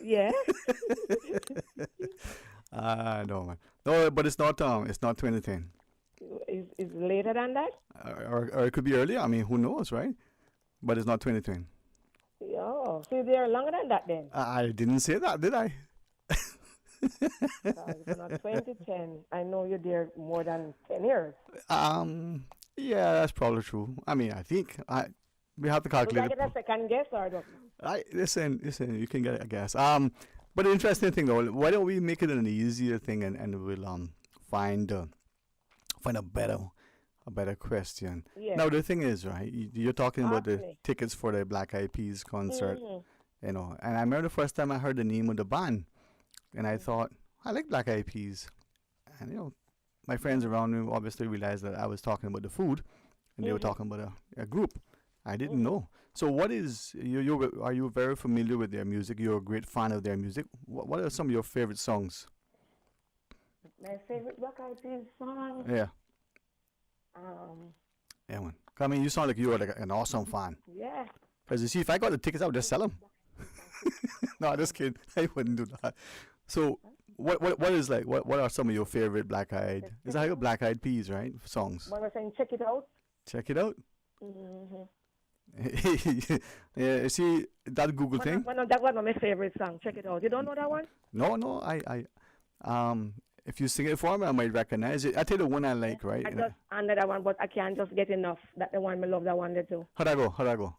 Yeah. No, man. No, but it's not 2010. Is later than that? Or it could be earlier. I mean, who knows, right? But it's not 2010. Oh, so they're longer than that then. I didn't say that, did I? Because if not 2010, I know you're there more than 10 years. Um, yeah, that's probably true. I mean, I think we have to Would I calculate it. get a second guess or don't? I listen. You can get it, I guess. But the interesting thing though, why don't we make it an easier thing and we'll find find a better question. Yeah. Now the thing is, right? You're talking about Ask the me. tickets for the Black Eyed Peas concert, Mm-hmm. and I remember the first time I heard the name of the band, and I thought I like Black Eyed Peas, and my friends around me obviously realized that I was talking about the food, and they were Mm-hmm. talking about a group. I didn't Mm-hmm. know. So what is you are you very familiar with their music? You're a great fan of their music. What are some of your favorite songs? My favorite Black Eyed Peas song. Yeah, Um, yeah, man. I mean, you sound like you are like an awesome fan. yeah. Cause you see, if I got the tickets, I would just sell them. No, I just kidding. I wouldn't do that. So, what is like? What are some of your favorite Black Eyed? Is that your Black Eyed Peas, right? Songs. When I was saying check it out. Check it out. Mm-hmm. Yeah, you see that Google thing? That one of my favorite song. Check it out. You don't know that one? No, no. If you sing it for me, I might recognize it. I tell you the one I like, right? I just under that one, but I can't just get enough. That the one I love. That one there too. How'd I go? How'd I go?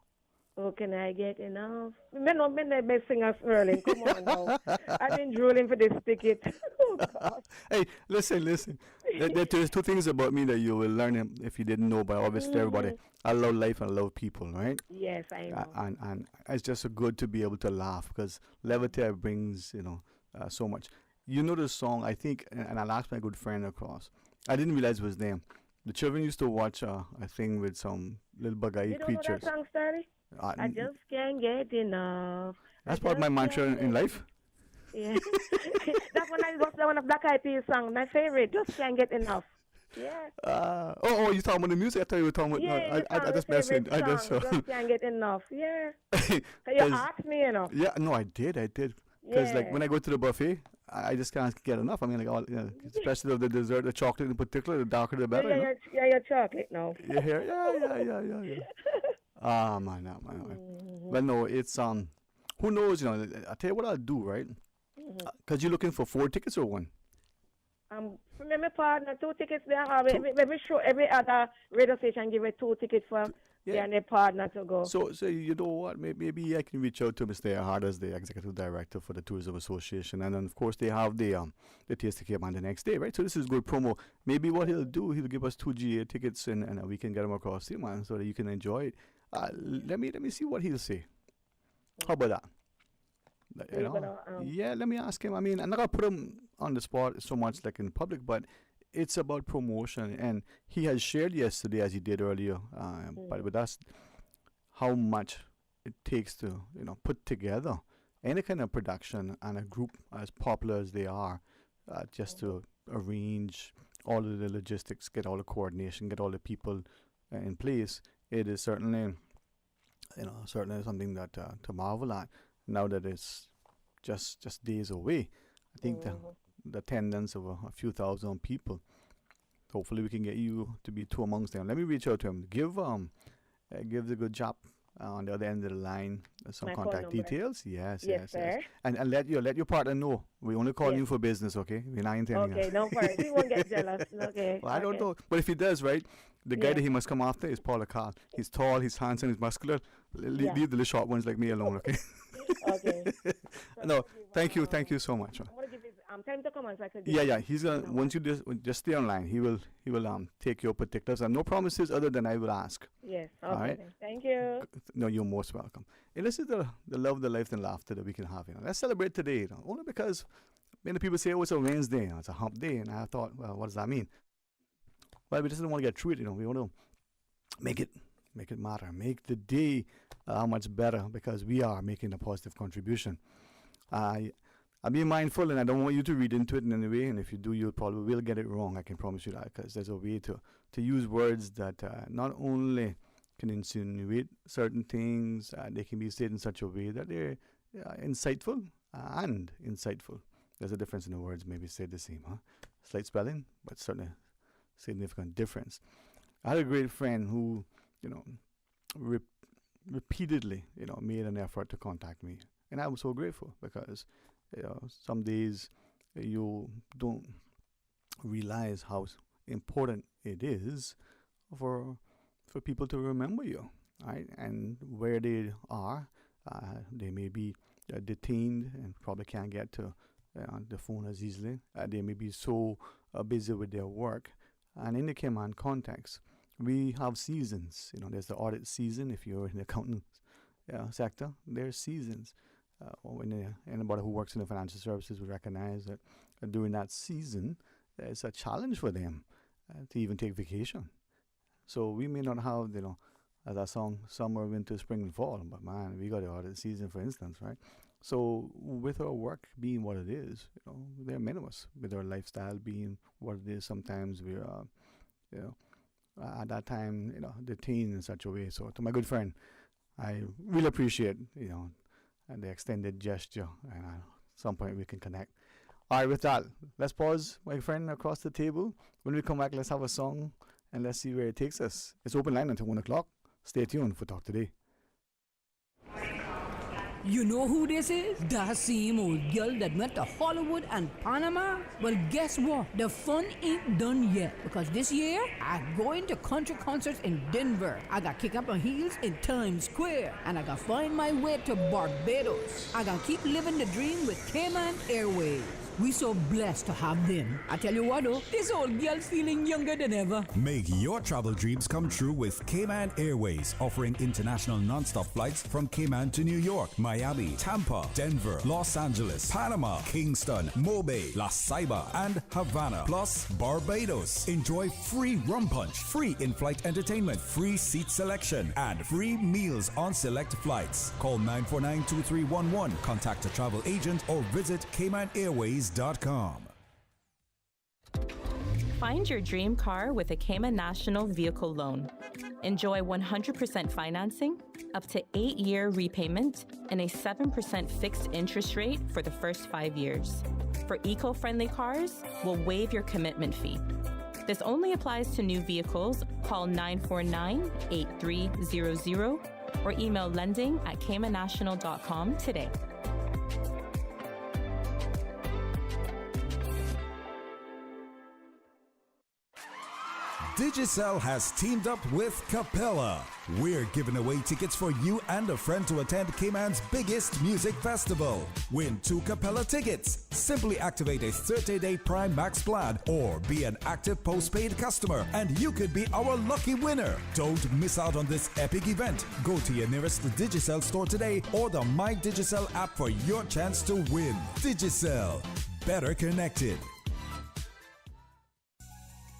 Oh, can I get enough? Me no, me not be singer swirling. Come on now. I've been drooling for this ticket. Oh God. Hey, listen. There's two things about me that you will learn if you didn't know, but obviously everybody. Mhm. I love life and I love people, right? Yes, I know. And it's just so good to be able to laugh because levity brings so much. You know the song, I think, and I'll ask my good friend across. I didn't realize it was them. The children used to watch a thing with some little You buggy don't know that creatures. song, Starry? Uh, I n- just can't get enough. I that's part of my just mantra can't in get. life. Yeah. That one I was the one of Black Eyed Peas song. My favorite. Just can't get enough. Yeah. You talking about the music? I thought you were talking about. No, Yeah, I, the I, I song, my just messing. favorite I just song. Just can't get enough. Yeah. So you because asked me, you know. yeah, no, I did. Because like Yeah. when I go to the buffet, I just can't get enough. I mean, like especially of the dessert, the chocolate in particular, the darker the So better. you're chocolate now. You hear? Yeah. Ah, man, ah, man. Mhm. Well, no, it's who knows? I tell you what I'll do, right? Mhm. Cause you're looking for 4 tickets or one. For me, my partner, two tickets there. Two. Every show, every other radio station give it two tickets for Yeah. they and their partner to go. So you know what? Maybe I can reach out to Mr. Hard as the executive director for the Tourism Association, and then of course they have the Taste of Cape on the next day, right? So this is good promo. Maybe what he'll do, he'll give us two GA tickets, and we can get them across here, man, so that you can enjoy it. Let me see what he'll say. How about that? So you're gonna Yeah. Let me ask him. I mean, I'm not gonna put him on the spot so much like in public, but it's about promotion, and he has shared yesterday, as he did earlier, but mm, with us, how much it takes to put together any kind of production and a group as popular as they are, just to arrange all of the logistics, get all the coordination, get all the people in place. It is certainly something that to marvel at. Now that it's just days away, I think mhm. the attendance of a few thousand people. Hopefully, we can get you to be two amongst them. Let me reach out to him. Give the good job on the other end of the line. Some My phone contact number. details. Yes, Yes, yes, yes. sir. And let your partner know. We only call Yes. you for business, okay? We're not intending Okay, that. don't worry. He won't get jealous. Okay, Well, I don't okay. know, but if he does, right, the guy Yeah, that he must come after is Paul Akal. He's tall, he's handsome, he's muscular. yeah. Leave the little short ones like me alone, okay? Okay. So I'm No, gonna give thank you so much. I'm gonna give his time to come on so I could give Yeah. his He's gonna number. once you just stay online. He will take your particulars and no promises other than I will ask. Yes. All Okay right. then. Thank you. No, you're most welcome. And this is the love, the life, and laughter that we can have. Let's celebrate today. Only because many people say, "Oh, it's a Wednesday. It's a hump day," and I thought, well, what does that mean? Well, we just don't want to get through it. We want to make it matter, make the day much better because we are making a positive contribution. I I'm being mindful, and I don't want you to read into it in any way. And if you do, you probably will get it wrong. I can promise you that, because there's a way to use words that not only can insinuate certain things, they can be said in such a way that they're insightful and insightful. There's a difference in the words, maybe say the same, huh? Slight spelling, but certainly significant difference. I had a great friend who, repeatedly, made an effort to contact me, and I was so grateful because, some days you don't realize how important it is for people to remember you, right? And where they are, they may be detained and probably can't get to the phone as easily. They may be so busy with their work. And in the Cayman context, we have seasons. There's the audit season. If you're in the accounting sector, there's seasons. Or when anybody who works in the financial services would recognize that during that season, it's a challenge for them to even take vacation. So we may not have, as a song, summer, winter, spring, and fall, but man, we got the audit season, for instance, right? So with our work being what it is, there are many of us, with our lifestyle being what it is, sometimes we are, at that time, detained in such a way. So to my good friend, I really appreciate, and the extended gesture, and at some point we can connect. All right, with that, let's pause, my friend, across the table. When we come back, let's have a song, and let's see where it takes us. It's open line until 1 o'clock. Stay tuned for Talk Today. You know who this is? That same old girl that went to Hollywood and Panama? Well, guess what? The fun ain't done yet. Because this year, I'm going to country concerts in Denver. I got kick up my heels in Times Square. And I got find my way to Barbados. I got keep living the dream with Cayman Airways. We so blessed to have them. I tell you what though, this old girl's feeling younger than ever. Make your travel dreams come true with Cayman Airways, offering international non-stop flights from Cayman to New York, Miami, Tampa, Denver, Los Angeles, Panama, Kingston, Mobay, La Ceiba, and Havana, plus Barbados. Enjoy free rum punch, free in-flight entertainment, free seat selection, and free meals on select flights. Call 949-2311, contact a travel agent, or visit CaymanAirways.com. Find your dream car with a Cayman National Vehicle Loan. Enjoy 100% financing, up to 8-year repayment, and a 7% fixed interest rate for the first 5 years. For eco-friendly cars, we'll waive your commitment fee. This only applies to new vehicles. Call 949-8300 or email lending@caymannational.com today. Digicel has teamed up with Capella. We're giving away tickets for you and a friend to attend Cayman's biggest music festival. Win 2 Capella tickets. Simply activate a 30-day Prime Max plan or be an active postpaid customer and you could be our lucky winner. Don't miss out on this epic event. Go to your nearest Digicel store today or the My Digicel app for your chance to win. Digicel. Better connected.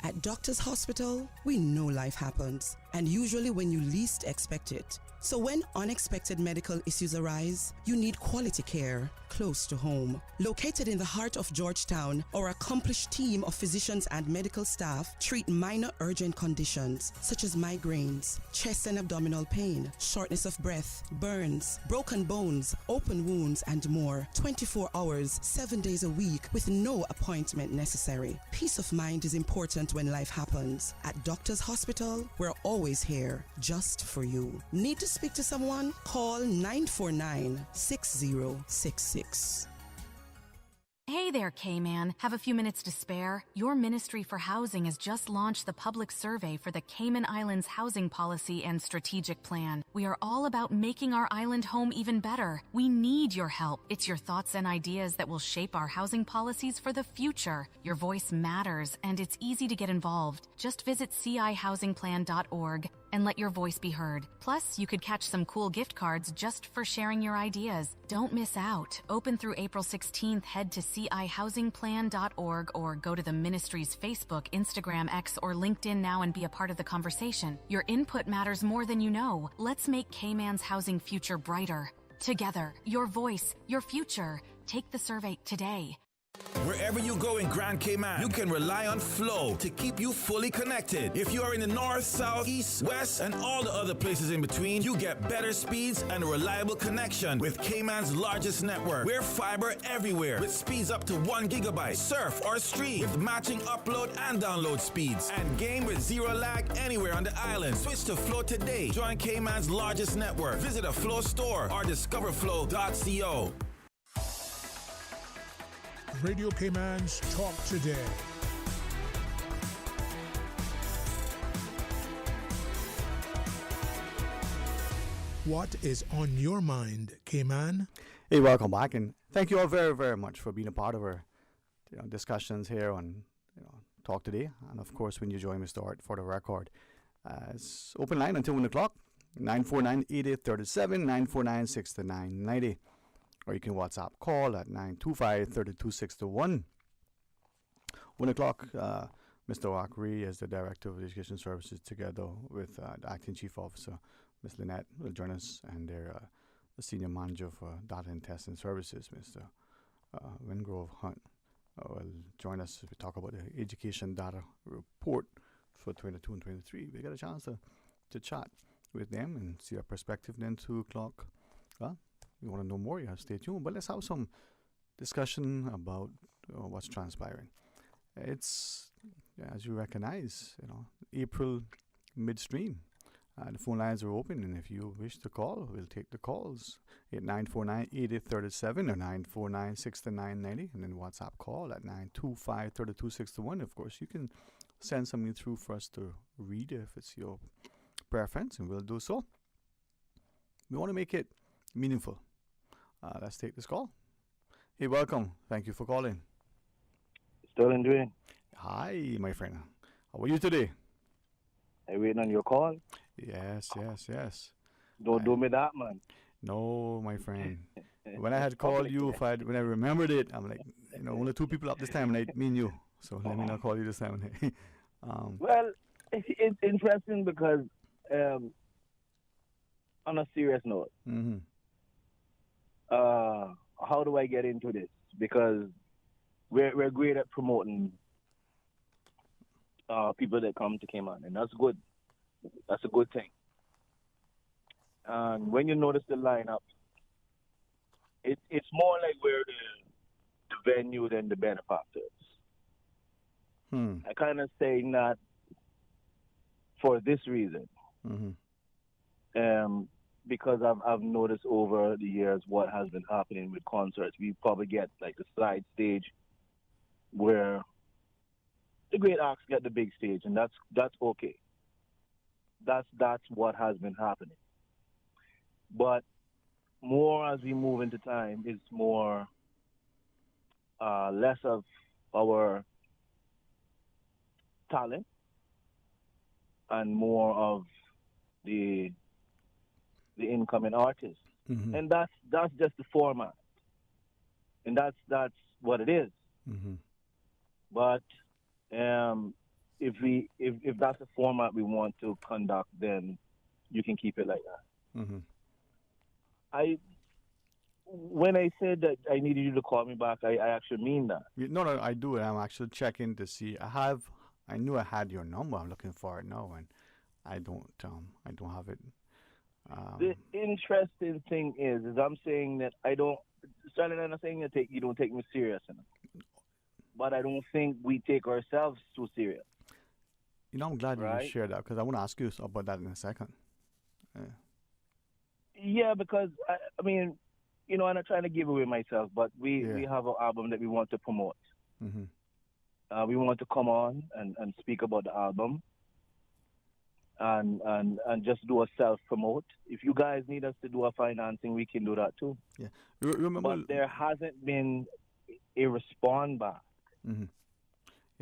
At Doctors Hospital, we know life happens, and usually when you least expect it. So when unexpected medical issues arise, you need quality care close to home. Located in the heart of Georgetown, our accomplished team of physicians and medical staff treat minor urgent conditions such as migraines, chest and abdominal pain, shortness of breath, burns, broken bones, open wounds, and more. 24 hours, 7 days a week with no appointment necessary. Peace of mind is important when life happens. At Doctors Hospital, we're always here just for you. Need to speak to someone? Call 949-6066. Hey there, K-Man. Have a few minutes to spare? Your Ministry for Housing has just launched the public survey for the Cayman Islands Housing Policy and Strategic Plan. We are all about making our island home even better. We need your help. It's your thoughts and ideas that will shape our housing policies for the future. Your voice matters, and it's easy to get involved. Just visit cihousingplan.org and let your voice be heard. Plus, you could catch some cool gift cards just for sharing your ideas. Don't miss out. Open through April 16th. Head to cihousingplan.org or go to the Ministry's Facebook, Instagram, X, or LinkedIn now and be a part of the conversation. Your input matters more than you know. Let's make Cayman's housing future brighter. Together, your voice, your future. Take the survey today. Wherever you go in Grand Cayman, you can rely on Flow to keep you fully connected. If you are in the north, south, east, west, and all the other places in between, you get better speeds and a reliable connection with Cayman's largest network. We're fiber everywhere with speeds up to 1 gigabyte. Surf or stream with matching upload and download speeds. And game with zero lag anywhere on the island. Switch to Flow today. Join Cayman's largest network. Visit a Flow store or discoverflow.co. Radio Cayman's Talk Today. What is on your mind, Cayman? Hey, welcome back, and thank you all very, very much for being a part of our discussions here on Talk Today. And of course, when you join me, start for the record. It's open line until 1 o'clock, 949-8837, 949-6990. Or you can WhatsApp call at 925-3261. 1 o'clock, Mr. Wakri, as the Director of Education Services, together with the Acting Chief Officer, Ms. Lynette, will join us, and their the Senior Manager for Data and Testing Services, Mr. Wingrove Hunt, will join us to talk about the Education Data Report for 22 and 23. We got a chance to chat with them and see our perspective. Then 2 o'clock, you want to know more, you have to stay tuned. But let's have some discussion about what's transpiring. It's, as you recognize, April midstream. The phone lines are open, and if you wish to call, we'll take the calls at 949-8837 or 949-6990, and then WhatsApp call at 925-3261. Of course, you can send something through for us to read if it's your preference, and we'll do so. We want to make it meaningful. Let's take this call. Hey, welcome. Thank you for calling. Still in Dwayne. Hi, my friend. How are you today? I waiting on your call. Yes. Don't do me that, man. No, my friend. When I had called you, when I remembered it, I'm like, only 2 people up this time, and me and you. So let me not call you this time. Well, it's interesting because, on a serious note, how do I get into this? Because we're great at promoting people that come to Cayman, and that's good. That's a good thing. And when you notice the lineup, it's more like we're the venue than the benefactors. I kind of say that for this reason. Because I've noticed over the years what has been happening with concerts. We probably get like the side stage where the great acts get the big stage, and that's okay. That's what has been happening. But more as we move into time, is more less of our talent and more of the incoming artists. And that's just the format, and that's what it is. But if that's the format we want to conduct, then you can keep it like that. When I said that I needed you to call me back, I actually mean that. No, I do. I'm actually checking to see. I knew I had your number. I'm looking for it now, and I don't have it. The interesting thing is I'm saying that I don't. Certainly, I'm not saying you don't take me serious enough, but I don't think we take ourselves too serious. I'm glad you shared that, because I want to ask you about that in a second. Yeah, because I mean, I'm not trying to give away myself, but we have an album that we want to promote. We want to come on and speak about the album. And just do a self-promote. If you guys need us to do a financing, we can do that too. Yeah, remember. But there hasn't been a response back.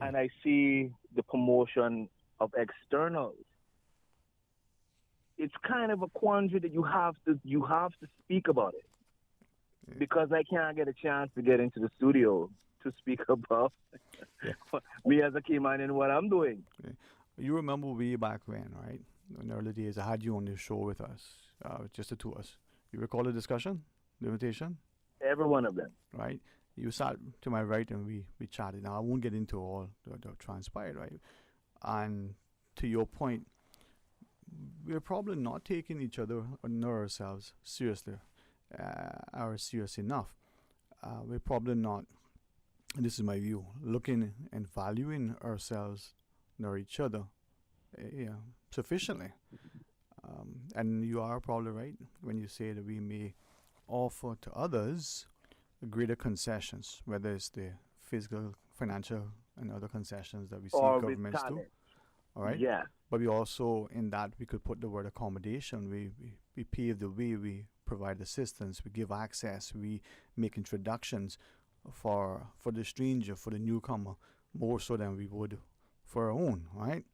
And I see the promotion of externals. It's kind of a quandary that you have to speak about it, because I can't get a chance to get into the studio to speak about me as a Cayman and what I'm doing. You remember way back when, right? In the early days, I had you on this show with us, just the two of us. You recall the discussion, the invitation? Every one of them. Right? You sat to my right and we chatted. Now I won't get into all the transpired, right? And to your point, we're probably not taking each other nor ourselves seriously, or serious enough. We're probably not, and this is my view, looking and valuing ourselves nor each other, yeah, sufficiently. And you are probably right when you say that we may offer to others greater concessions, whether it's the physical, financial, and other concessions that we see Or with governments do. talent. All right. Yeah. But we also, in that, we could put the word accommodation. We pave the way. We provide assistance. We give access. We make introductions for the stranger, for the newcomer, more so than we would for our own. Right.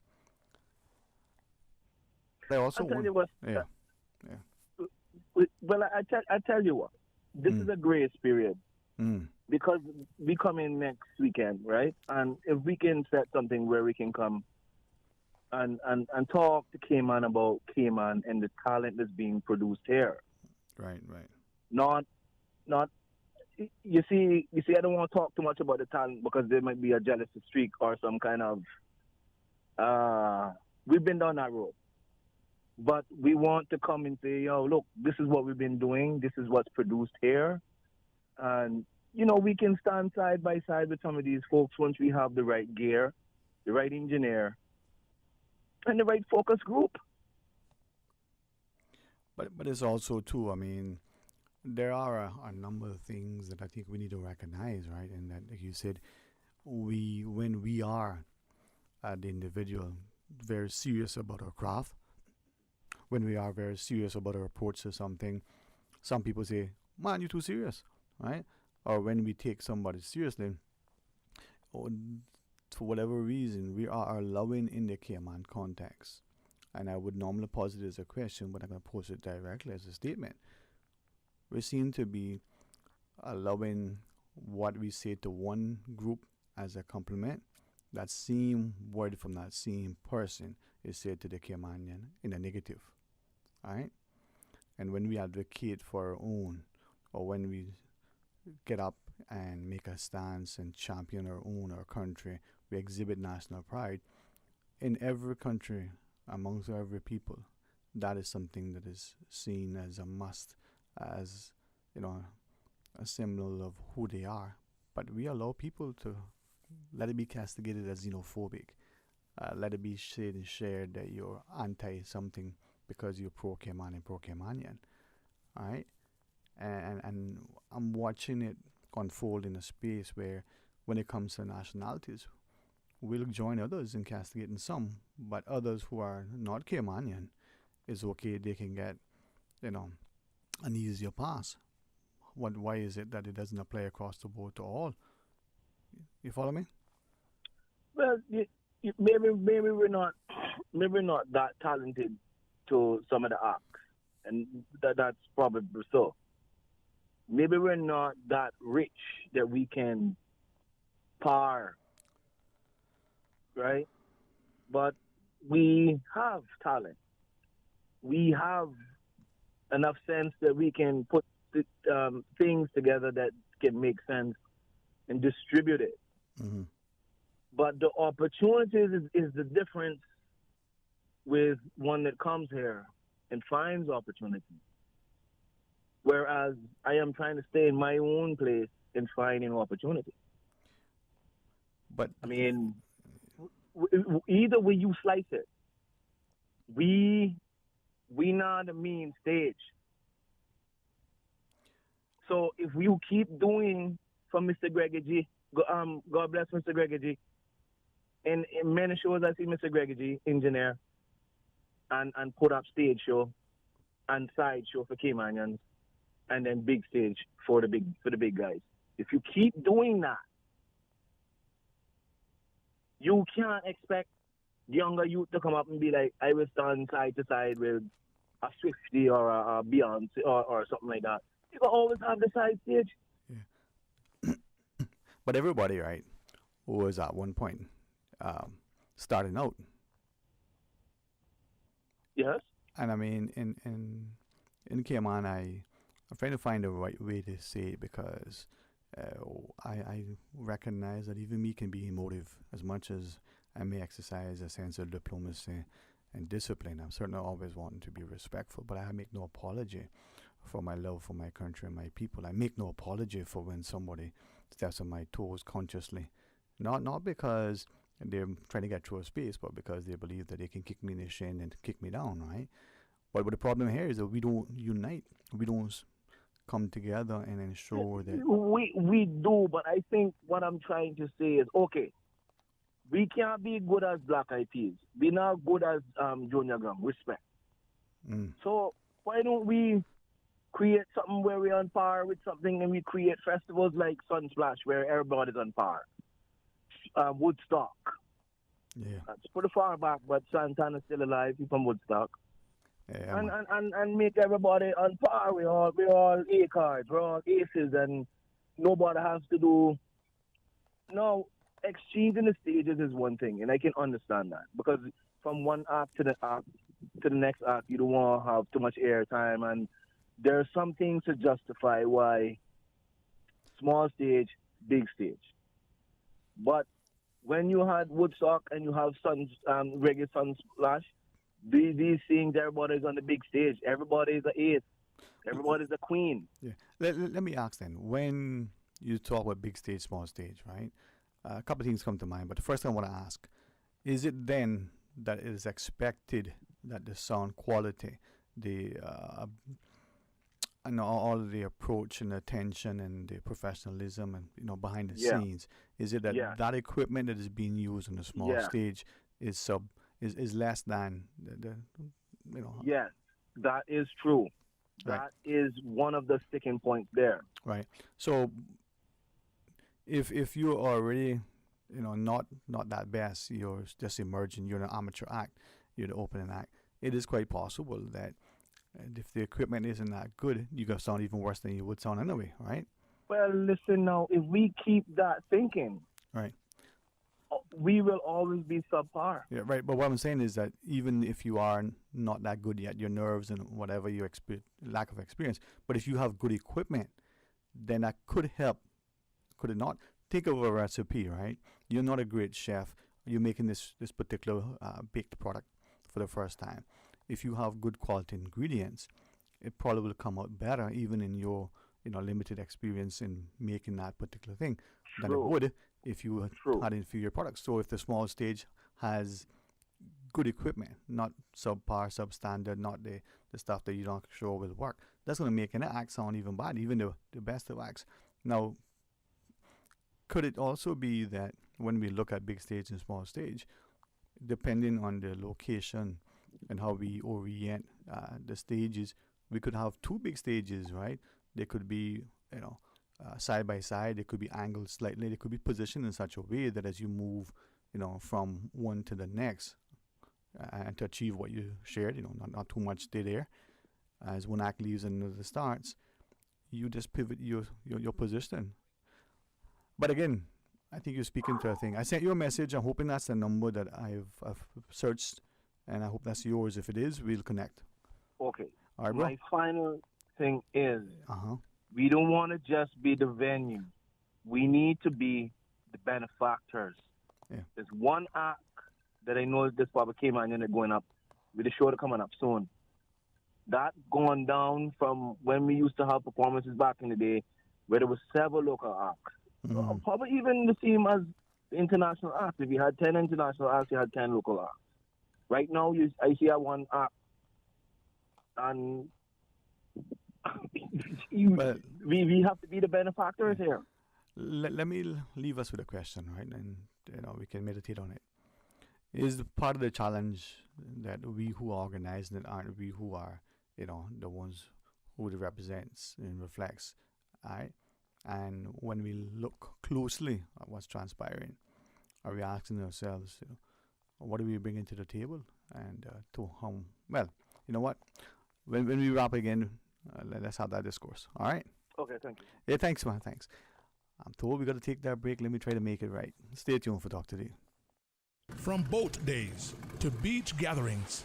I also I'll tell want, you what. yeah. Well, I tell you what. This is a grace period Mm. because we come in next weekend, right? And if we can set something where we can come and talk to Cayman about Cayman and the talent that's being produced here. Right. Not you see, I don't want to talk too much about the talent because there might be a jealousy streak or some kind of we've been down that road. But we want to come and say, yo, look, this is what we've been doing. This is what's produced here. And, we can stand side by side with some of these folks once we have the right gear, the right engineer, and the right focus group. But it's also, too, I mean, there are a number of things that I think we need to recognize, right? And that, like you said, when we are, the individual, very serious about our craft, when we are very serious about our approach to something, some people say, man, you're too serious, right? Or when we take somebody seriously, or for whatever reason, we are allowing in the Cayman context. And I would normally pose it as a question, but I'm going to pose it directly as a statement. We seem to be allowing what we say to one group as a compliment. That same word from that same person is said to the Caymanian in a negative. All right? And when we advocate for our own, or when we get up and make a stance and champion our country, we exhibit national pride. In every country, amongst every people, that is something that is seen as a must, as, a symbol of who they are. But we allow people to let it be castigated as xenophobic. Let it be said and shared that you're anti something because you're pro-Cayman and pro-Caymanian. All right? And I'm watching it unfold in a space where, when it comes to nationalities, we'll join others in castigating some, but others who are not Caymanian, it's okay, they can get, an easier pass. Why is it that it doesn't apply across the board to all? You follow me? Well, maybe we're not that talented to some of the acts, and that's probably so. Maybe we're not that rich that we can par, right? But we have talent. We have enough sense that we can put things together that can make sense and distribute it. Mm-hmm. But the opportunities is the difference with one that comes here and finds opportunity. Whereas I am trying to stay in my own place and finding opportunity. But I mean, either way you slice it, we not the main stage. So if you keep doing for Mr. Gregory G, God bless Mr. Gregory G, in many shows I see Mr. Gregory G, engineer, and put up stage show and side show for Caymanians, and then big stage for the big guys. If you keep doing that, you can't expect younger youth to come up and be like, I will stand side to side with a Swifty or a Beyonce or something like that. You can always have the side stage. Yeah. But everybody, right, was at one point starting out. Yes. And I mean, in Cayman, I'm trying to find the right way to say it because I recognize that even me can be emotive as much as I may exercise a sense of diplomacy and discipline. I'm certainly always wanting to be respectful, but I make no apology for my love for my country and my people. I make no apology for when somebody steps on my toes consciously. Not because they're trying to get through a space, but because they believe that they can kick me in the shin and kick me down, right? But the problem here is that we don't unite. We don't come together and ensure that... We do, but I think what I'm trying to say is, okay, we can't be good as Black Eyed Peas. We're not good as Junior Graham. Respect. So why don't we create something where we're on par with something, and we create festivals like Sunsplash where everybody's on par? Woodstock. Yeah. It's pretty far back, but Santana's still alive. He's from Woodstock. Yeah, and make everybody on par. We're all A cards, we're all aces, and nobody has to do. No, exchanging the stages is one thing, and I can understand that, because from one act to the next act, you don't want to have too much airtime, and there are some things to justify why small stage, big stage. But when you had Woodstock and you have Reggae Sunsplash, these things, everybody's on the big stage. Everybody's an ace. Everybody's a queen. Yeah. Let me ask then, when you talk about big stage, small stage, right? A couple of things come to mind, but the first thing I want to ask, is it then that it is expected that the sound quality, the and all of the approach and attention and the professionalism and behind the scenes, is it that that equipment that is being used on a small stage is less than the Yes, that is true. Right. That is one of the sticking points there. Right. So if you're already not that best, you're just emerging, you're an amateur act, you're the opening act, it is quite possible that if the equipment isn't that good, you're going to sound even worse than you would sound anyway, right? Well, listen now, if we keep that thinking, right, we will always be subpar. Yeah, right. But what I'm saying is that even if you are not that good yet, your nerves and whatever your lack of experience, but if you have good equipment, then that could help. Could it not? Think of a recipe, right? You're not a great chef. You're making this particular baked product for the first time. If you have good quality ingredients, it probably will come out better, even in your limited experience in making that particular thing, than it would if you had inferior products. So if the small stage has good equipment, not subpar, substandard, not the stuff that you're not sure will work, that's going to make an act sound even bad, even the best of acts. Now, could it also be that when we look at big stage and small stage, depending on the location and how we orient the stages, we could have two big stages, right? They could be, side by side. They could be angled slightly. They could be positioned in such a way that as you move, from one to the next, and to achieve what you shared, not too much stay there. As one act leaves and another starts, you just pivot your position. But again, I think you're speaking to a thing. I sent you a message. I'm hoping that's the number that I've searched, and I hope that's yours. If it is, we'll connect. Okay. All right, bro. My final thing is, we don't want to just be the venue. We need to be the benefactors. Yeah. There's one act that I know this probably came on and they're going up with the show coming up soon. That going down from when we used to have performances back in the day where there was several local acts. Probably even the same as the international acts. If you had 10 international acts, you had 10 local acts. Right now, I see one act, and we have to be the benefactors here. Let me leave us with a question, right? And we can meditate on it. Is part of the challenge that we who organize it aren't we who are, the ones who it represents and reflects, right? And when we look closely at what's transpiring, are we asking ourselves, what do we bring to the table? And to whom? Well, you know what? When we wrap again, let's have that discourse. All right? Okay, thank you. Yeah, thanks, man. Thanks. I'm told we got to take that break. Let me try to make it right. Stay tuned for Talk Today. From boat days to beach gatherings,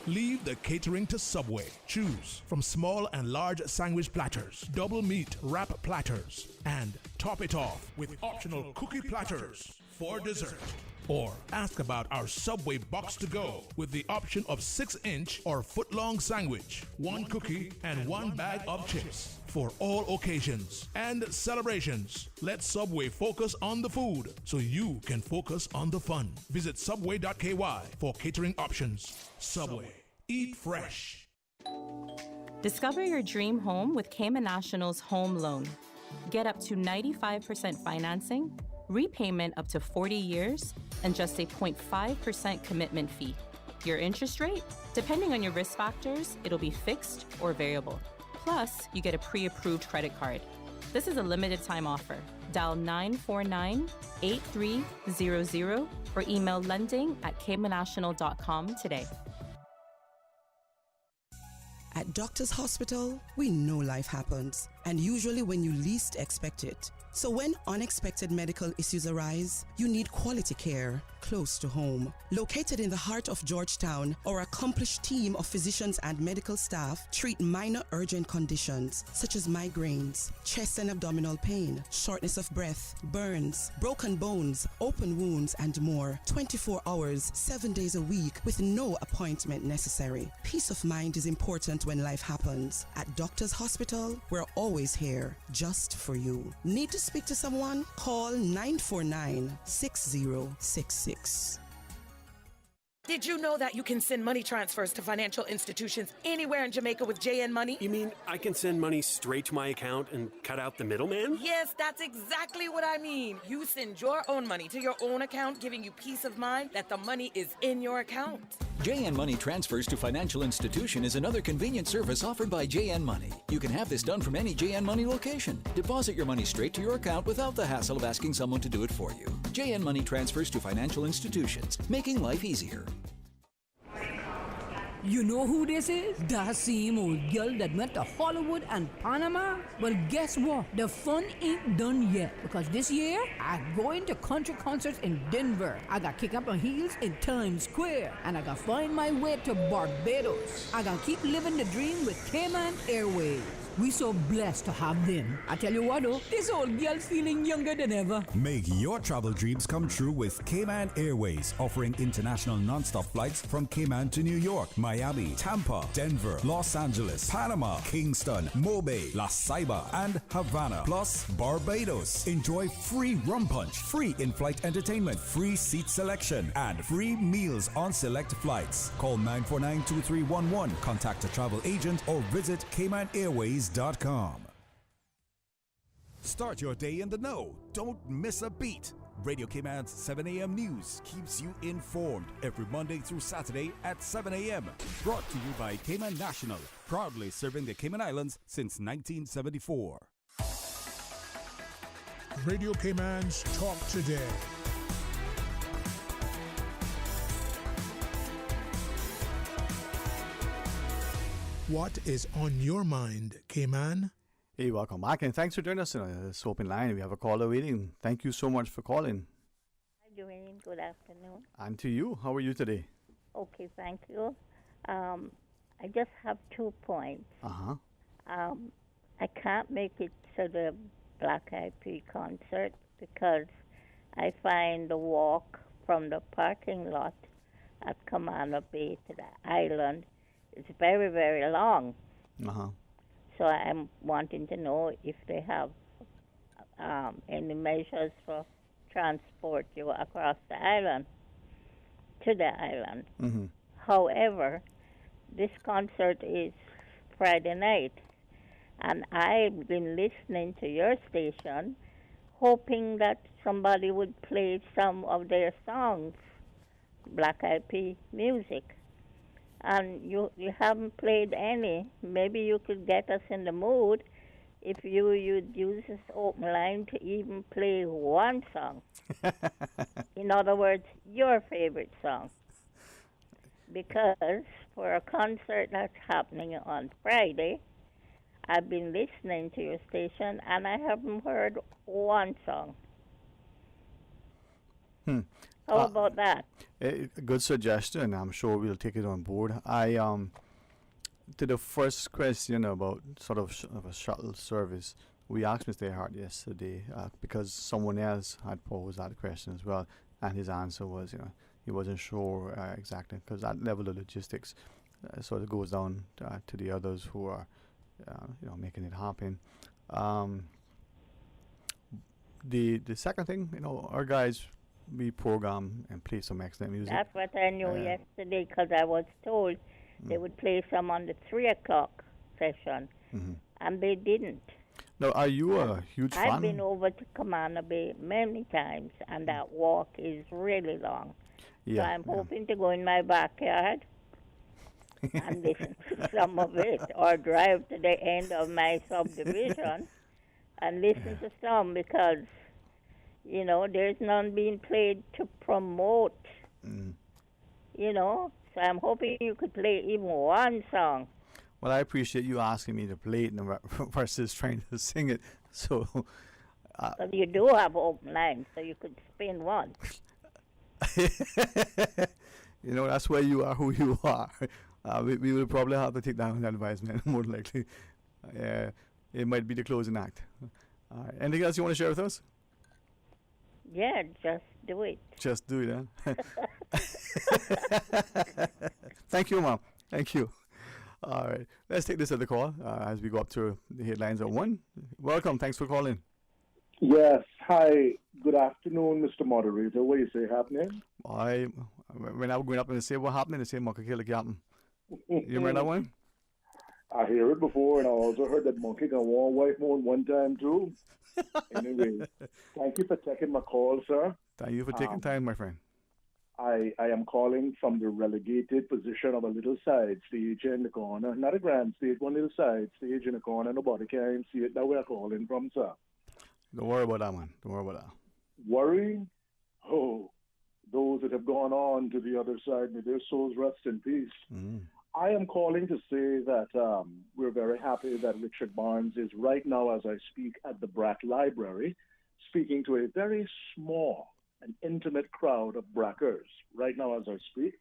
Leave the catering to Subway. Choose from small and large sandwich platters, double meat wrap platters, and top it off with optional cookie platters for dessert. Or ask about our Subway box to go with the option of 6-inch or foot-long sandwich, 1 cookie, and 1 bag of chips for all occasions and celebrations. Let Subway focus on the food so you can focus on the fun. Visit subway.ky for catering options. Subway. Eat fresh. Discover your dream home with Cayman National's home loan. Get up to 95% financing, repayment up to 40 years, and just a 0.5% commitment fee. Your interest rate? Depending on your risk factors, it'll be fixed or variable. Plus, you get a pre-approved credit card. This is a limited time offer. Dial 949-8300 or email lending@caymannational.com today. At Doctors Hospital, we know life happens, and usually when you least expect it. So when unexpected medical issues arise, you need quality care close to home. Located in the heart of Georgetown, our accomplished team of physicians and medical staff treat minor urgent conditions such as migraines, chest and abdominal pain, shortness of breath, burns, broken bones, open wounds, and more. 24 hours, 7 days a week with no appointment necessary. Peace of mind is important when life happens. At Doctors Hospital, we're always here just for you. Need to speak to someone? Call 949-6066. Did you know that you can send money transfers to financial institutions anywhere in Jamaica with JN Money? You mean I can send money straight to my account and cut out the middleman? Yes, that's exactly what I mean. You send your own money to your own account, giving you peace of mind that the money is in your account. JN Money Transfers to Financial Institution is another convenient service offered by JN Money. You can have this done from any JN Money location. Deposit your money straight to your account without the hassle of asking someone to do it for you. JN Money Transfers to Financial Institutions, making life easier. You know who this is? That same old girl that went to Hollywood and Panama? Well, guess what? The fun ain't done yet. Because this year, I'm going to country concerts in Denver. I got kick up my heels in Times Square. And I got find my way to Barbados. I got keep living the dream with Cayman Airways. We so blessed to have them. I tell you what though, this old girl's feeling younger than ever. Make your travel dreams come true with Cayman Airways, offering international non-stop flights from Cayman to New York, Miami, Tampa, Denver, Los Angeles, Panama, Kingston, Mobay, La Ceiba, and Havana, plus Barbados. Enjoy free rum punch, free in-flight entertainment, free seat selection, and free meals on select flights. Call 949-2311, contact a travel agent, or visit CaymanAirways.com. Start your day in the know. Don't miss a beat. Radio Cayman's 7 a.m. news keeps you informed every Monday through Saturday at 7 a.m. Brought to you by Cayman National, proudly serving the Cayman Islands since 1974. Radio Cayman's Talk Today. What is on your mind, Cayman? Hey, welcome back, and thanks for joining us on this open line. We have a caller waiting. Thank you so much for calling. Hi, Dwayne. Good afternoon. And to you, how are you today? Okay, thank you. I just have 2 points. Uh-huh. I can't make it to the Black Eyed Peas concert because I find the walk from the parking lot at Commander Bay to the island is very, very long. Uh-huh. So I'm wanting to know if they have any measures for transport you across the island, to the island. Mm-hmm. However, this concert is Friday night, and I've been listening to your station, hoping that somebody would play some of their songs, Black Eyed Peas music. And you haven't played any. Maybe you could get us in the mood if you'd use this open line to even play one song. In other words, your favorite song. Because for a concert that's happening on Friday, I've been listening to your station and I haven't heard one song. How about that? A good suggestion. I'm sure we'll take it on board. To the first question about sort of a shuttle service, we asked Mr. Earhart yesterday because someone else had posed that question as well, and his answer was, he wasn't sure exactly because that level of logistics sort of goes down to the others who are, making it happen. The second thing, our guys, we program and play some excellent music. That's what I knew yesterday because I was told they would play some on the 3 o'clock session, and they didn't. Now, are you a huge fan? I've been over to Commander Bay many times, and that walk is really long. Yeah, so I'm hoping to go in my backyard and listen to some of it, or drive to the end of my subdivision and listen to some, because, there's none being played to promote, So I'm hoping you could play even one song. Well, I appreciate you asking me to play it versus trying to sing it. So, But you do have open lines, so you could spin one. That's where you are who you are. We will probably have to take down that advice, man, more likely. It might be the closing act. Anything else you want to share with us? Yeah, just do it. Just do it, huh? Thank you, Mom. Thank you. All right. Let's take this other call as we go up to the headlines at 1. Welcome. Thanks for calling. Yes. Hi. Good afternoon, Mr. Moderator. What do you say happening? When I was growing up and they say what happening, they say monkey kill the captain. You remember that one? I hear it before, and I also heard that monkey got one wife more than one time, too. Anyway, thank you for taking my call, sir. Thank you for taking time, my friend. I am calling from the relegated position of a little side stage in the corner. Not a grand stage, one little side stage in the corner. Nobody can see it. That we're calling from, sir. Don't worry about that, man. Don't worry about that. Worry? Oh, those that have gone on to the other side, may their souls rest in peace. I am calling to say that we're very happy that Richard Barnes is right now, as I speak, at the BRAC Library, speaking to a very small and intimate crowd of Brackers right now as I speak.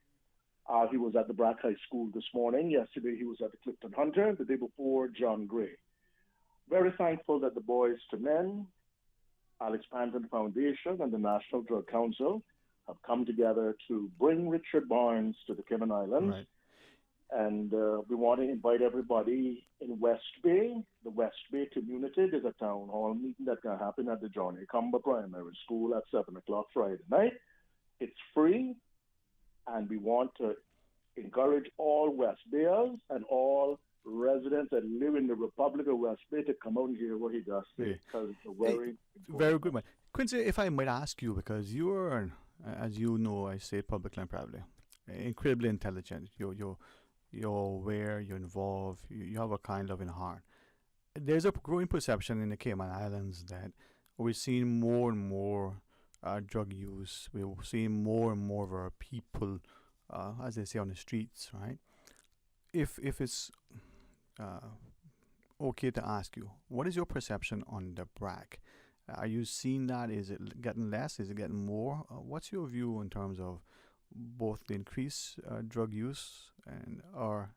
He was at the BRAC High School this morning. Yesterday he was at the Clifton Hunter. The day before, John Gray. Very thankful that the Boys to Men, Alex Panton Foundation, and the National Drug Council have come together to bring Richard Barnes to the Cayman Islands. Right. And we want to invite everybody in West Bay, the West Bay community. There's a town hall meeting that's going to happen at the Johnny Cumber Primary School at 7 o'clock Friday night. It's free, and we want to encourage all West Bayers and all residents that live in the Republic of West Bay to come out and hear what he does say, because it's a very good, man. Quincy, if I might ask you, because you're, as you know, I say publicly and privately, incredibly intelligent. You're aware, you're involved, you have a kind of in heart. There's a growing perception in the Cayman Islands that we're seeing more and more drug use. We're seeing more and more of our people, as they say, on the streets, right? If it's okay to ask you, what is your perception on the BRAC? Are you seeing that? Is it getting less? Is it getting more? What's your view in terms of both the increased drug use or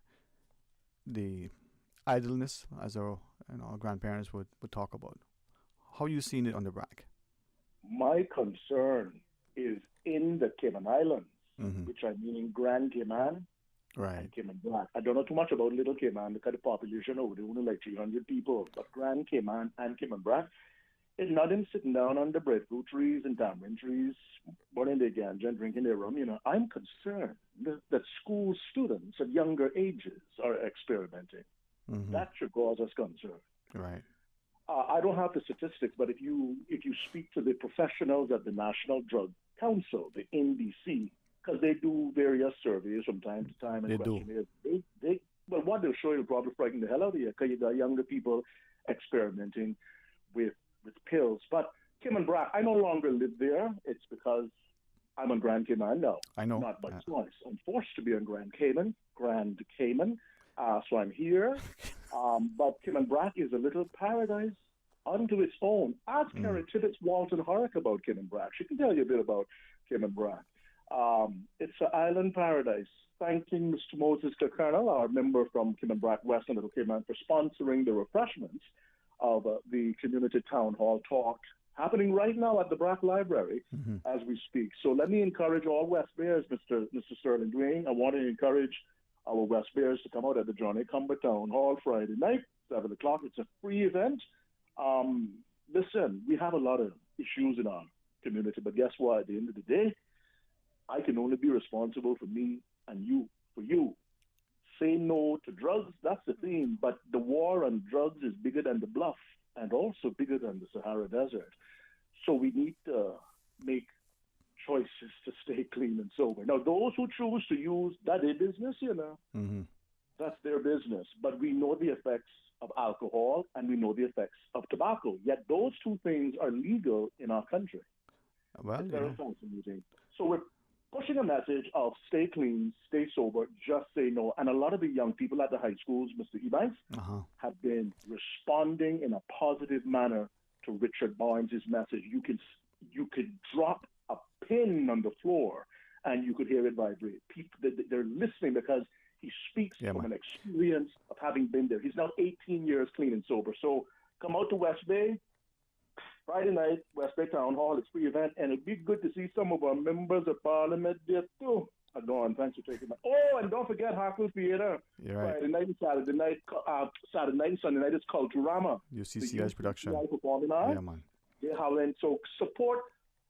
the idleness, as our grandparents would talk about? How are you seeing it on the BRAC? My concern is in the Cayman Islands, which I mean Grand Cayman and Cayman Brac. I don't know too much about Little Cayman because the population over there only like 300 people, but Grand Cayman and Cayman Brac, it's not in sitting down under breadfruit trees and tamarind trees, burning their ganja and drinking their rum. I'm concerned that school students at younger ages are experimenting. That should cause us concern. Right. I don't have the statistics, but if you speak to the professionals at the National Drug Council, the NDC, because they do various surveys from time to time, and they do. Well, what they'll show you will probably frighten the hell out of you, because you got younger people experimenting with pills. But Cayman Brac, I no longer live there. It's because I'm on Grand Cayman now. I know. Not by choice. I'm forced to be on Grand Cayman. So I'm here. But Cayman Brac is a little paradise. unto its own. Ask Kerry Tibbetts, Walton Horrock about Kimenbrack. She can tell you a bit about Kimenbrack. It's an island paradise. Thanking Mr. Moses Colonel, our member from Kimenbrack West and Little Cayman, for sponsoring the refreshments of the community town hall talk happening right now at the Brack Library as we speak. So let me encourage all West Bears, Mr. Sterling Dwayne. I want to encourage our West Bears to come out at the Johnny Cumber Town Hall Friday night, 7 o'clock. It's a free event. Listen, we have a lot of issues in our community, but guess what? At the end of the day, I can only be responsible for me and you, for you. Say no to drugs, that's the theme, but the war on drugs is bigger than the bluff and also bigger than the Sahara Desert. So we need to make choices to stay clean and sober. Now, those who choose to use, that's their business, you know. That's their business. But we know the effects of alcohol and we know the effects of tobacco. Yet those two things are legal in our country. Well, it's very fascinating. So we're pushing a message of stay clean, stay sober, just say no. And a lot of the young people at the high schools, Mr. Ebanks, have been responding in a positive manner to Richard Barnes' message. You could drop a pin on the floor and you could hear it vibrate. People, they're listening because he speaks from an experience of having been there. He's now 18 years clean and sober. So come out to West Bay, Friday night, West Bay Town Hall. It's a free event, and it'd be good to see some of our members of Parliament there too. Adon, thanks for taking that. Oh, and don't forget Hackle Theatre. You're right. Friday night and Saturday night, and Sunday night is Culturama. UCCI's production. Performing arts. Yeah, man. They're howling. So support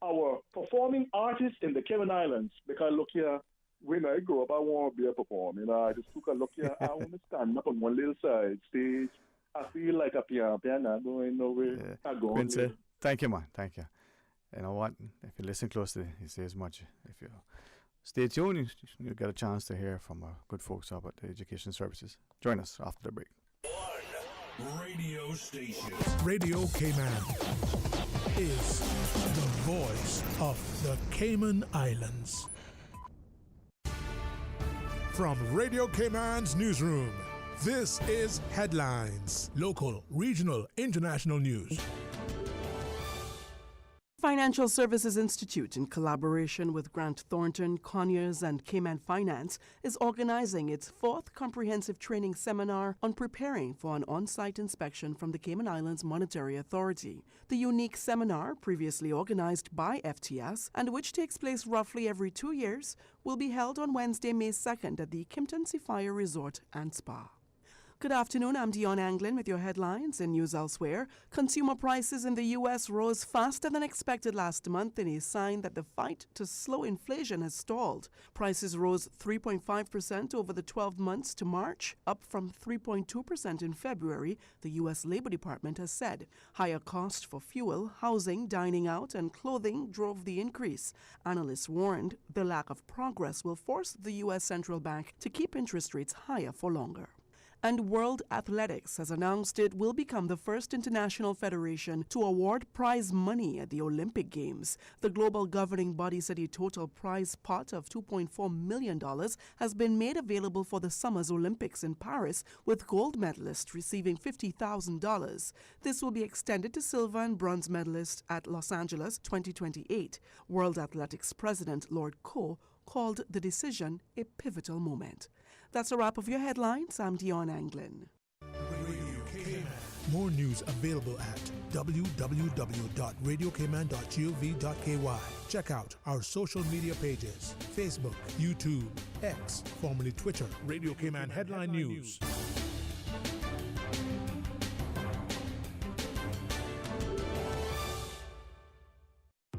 our performing artists in the Cayman Islands, because look here, when I grow up, I want to be a performer. I just took a look here. I want to stand up on one little side stage. I feel like a piano, not going nowhere. I go on. Thank you, man. Thank you. You know what? If you listen closely, he says much. If you stay tuned, you'll get a chance to hear from our good folks about the education services. Join us after the break. One radio station. Radio Cayman is the voice of the Cayman Islands. From Radio Cayman's newsroom, this is Headlines. Local, regional, international news. Financial Services Institute, in collaboration with Grant Thornton, Conyers, and Cayman Finance, is organizing its 4th comprehensive training seminar on preparing for an on-site inspection from the Cayman Islands Monetary Authority. The unique seminar, previously organized by FTS and which takes place roughly every 2 years, will be held on Wednesday, May 2nd at the Kimpton Seafire Resort and Spa. Good afternoon, I'm Dion Anglin with your headlines and news elsewhere. Consumer prices in the U.S. rose faster than expected last month in a sign that the fight to slow inflation has stalled. Prices rose 3.5% over the 12 months to March, up from 3.2% in February, the U.S. Labor Department has said. Higher costs for fuel, housing, dining out, and clothing drove the increase. Analysts warned the lack of progress will force the U.S. Central Bank to keep interest rates higher for longer. And World Athletics has announced it will become the first international federation to award prize money at the Olympic Games. The global governing body said a total prize pot of $2.4 million has been made available for the summer's Olympics in Paris, with gold medalists receiving $50,000. This will be extended to silver and bronze medalists at Los Angeles 2028. World Athletics President Lord Coe called the decision a pivotal moment. That's a wrap of your headlines. I'm Dion Anglin. More news available at www.radiocayman.gov.ky. Check out our social media pages: Facebook, YouTube, X, formerly Twitter, Radio Cayman Headline News.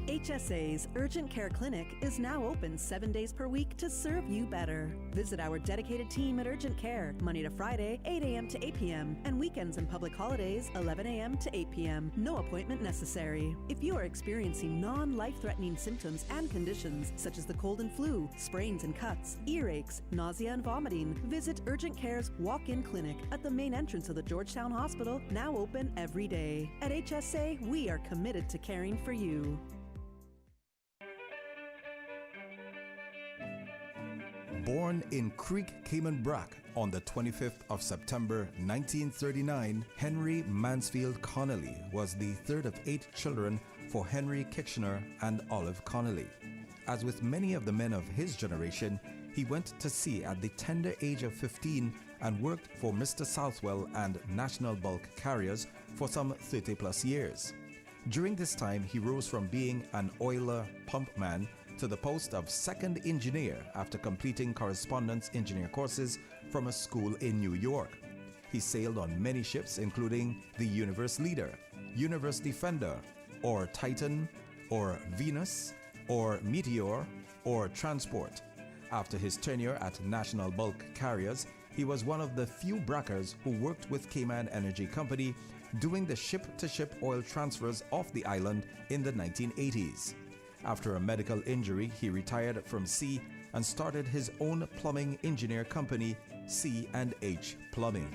HSA's Urgent Care Clinic is now open 7 days per week to serve you better. Visit our dedicated team at Urgent Care Monday to Friday, 8 a.m. to 8 p.m., and weekends and public holidays, 11 a.m. to 8 p.m. No appointment necessary. If you are experiencing non-life-threatening symptoms and conditions such as the cold and flu, sprains and cuts, earaches, nausea and vomiting, visit Urgent Care's walk-in clinic at the main entrance of the Georgetown Hospital, now open every day. At HSA, we are committed to caring for you. Born in Creek, Cayman Brac on the 25th of September 1939, Henry Mansfield Connolly was the third of 8 children for Henry Kitchener and Olive Connolly. As with many of the men of his generation, he went to sea at the tender age of 15 and worked for Mr. Southwell and National Bulk Carriers for some 30 plus years. During this time, he rose from being an oiler pumpman to the post of second engineer after completing correspondence engineer courses from a school in New York. He sailed on many ships, including the Universe Leader, Universe Defender, or Titan, or Venus, or Meteor, or Transport. After his tenure at National Bulk Carriers, he was one of the few Brackers who worked with Cayman Energy Company doing the ship-to-ship oil transfers off the island in the 1980s. After a medical injury, he retired from sea and started his own plumbing engineer company, C&H Plumbing.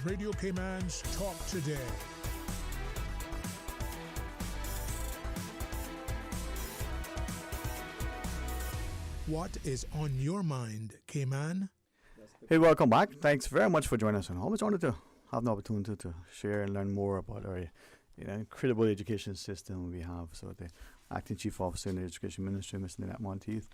Radio Cayman's Talk Today. What is on your mind, Cayman? Hey, welcome back. Thanks very much for joining us. And I always wanted to have an opportunity to share and learn more about our incredible education system we have. So the Acting Chief Officer in the Education Ministry, Mr. Lynette Monteith.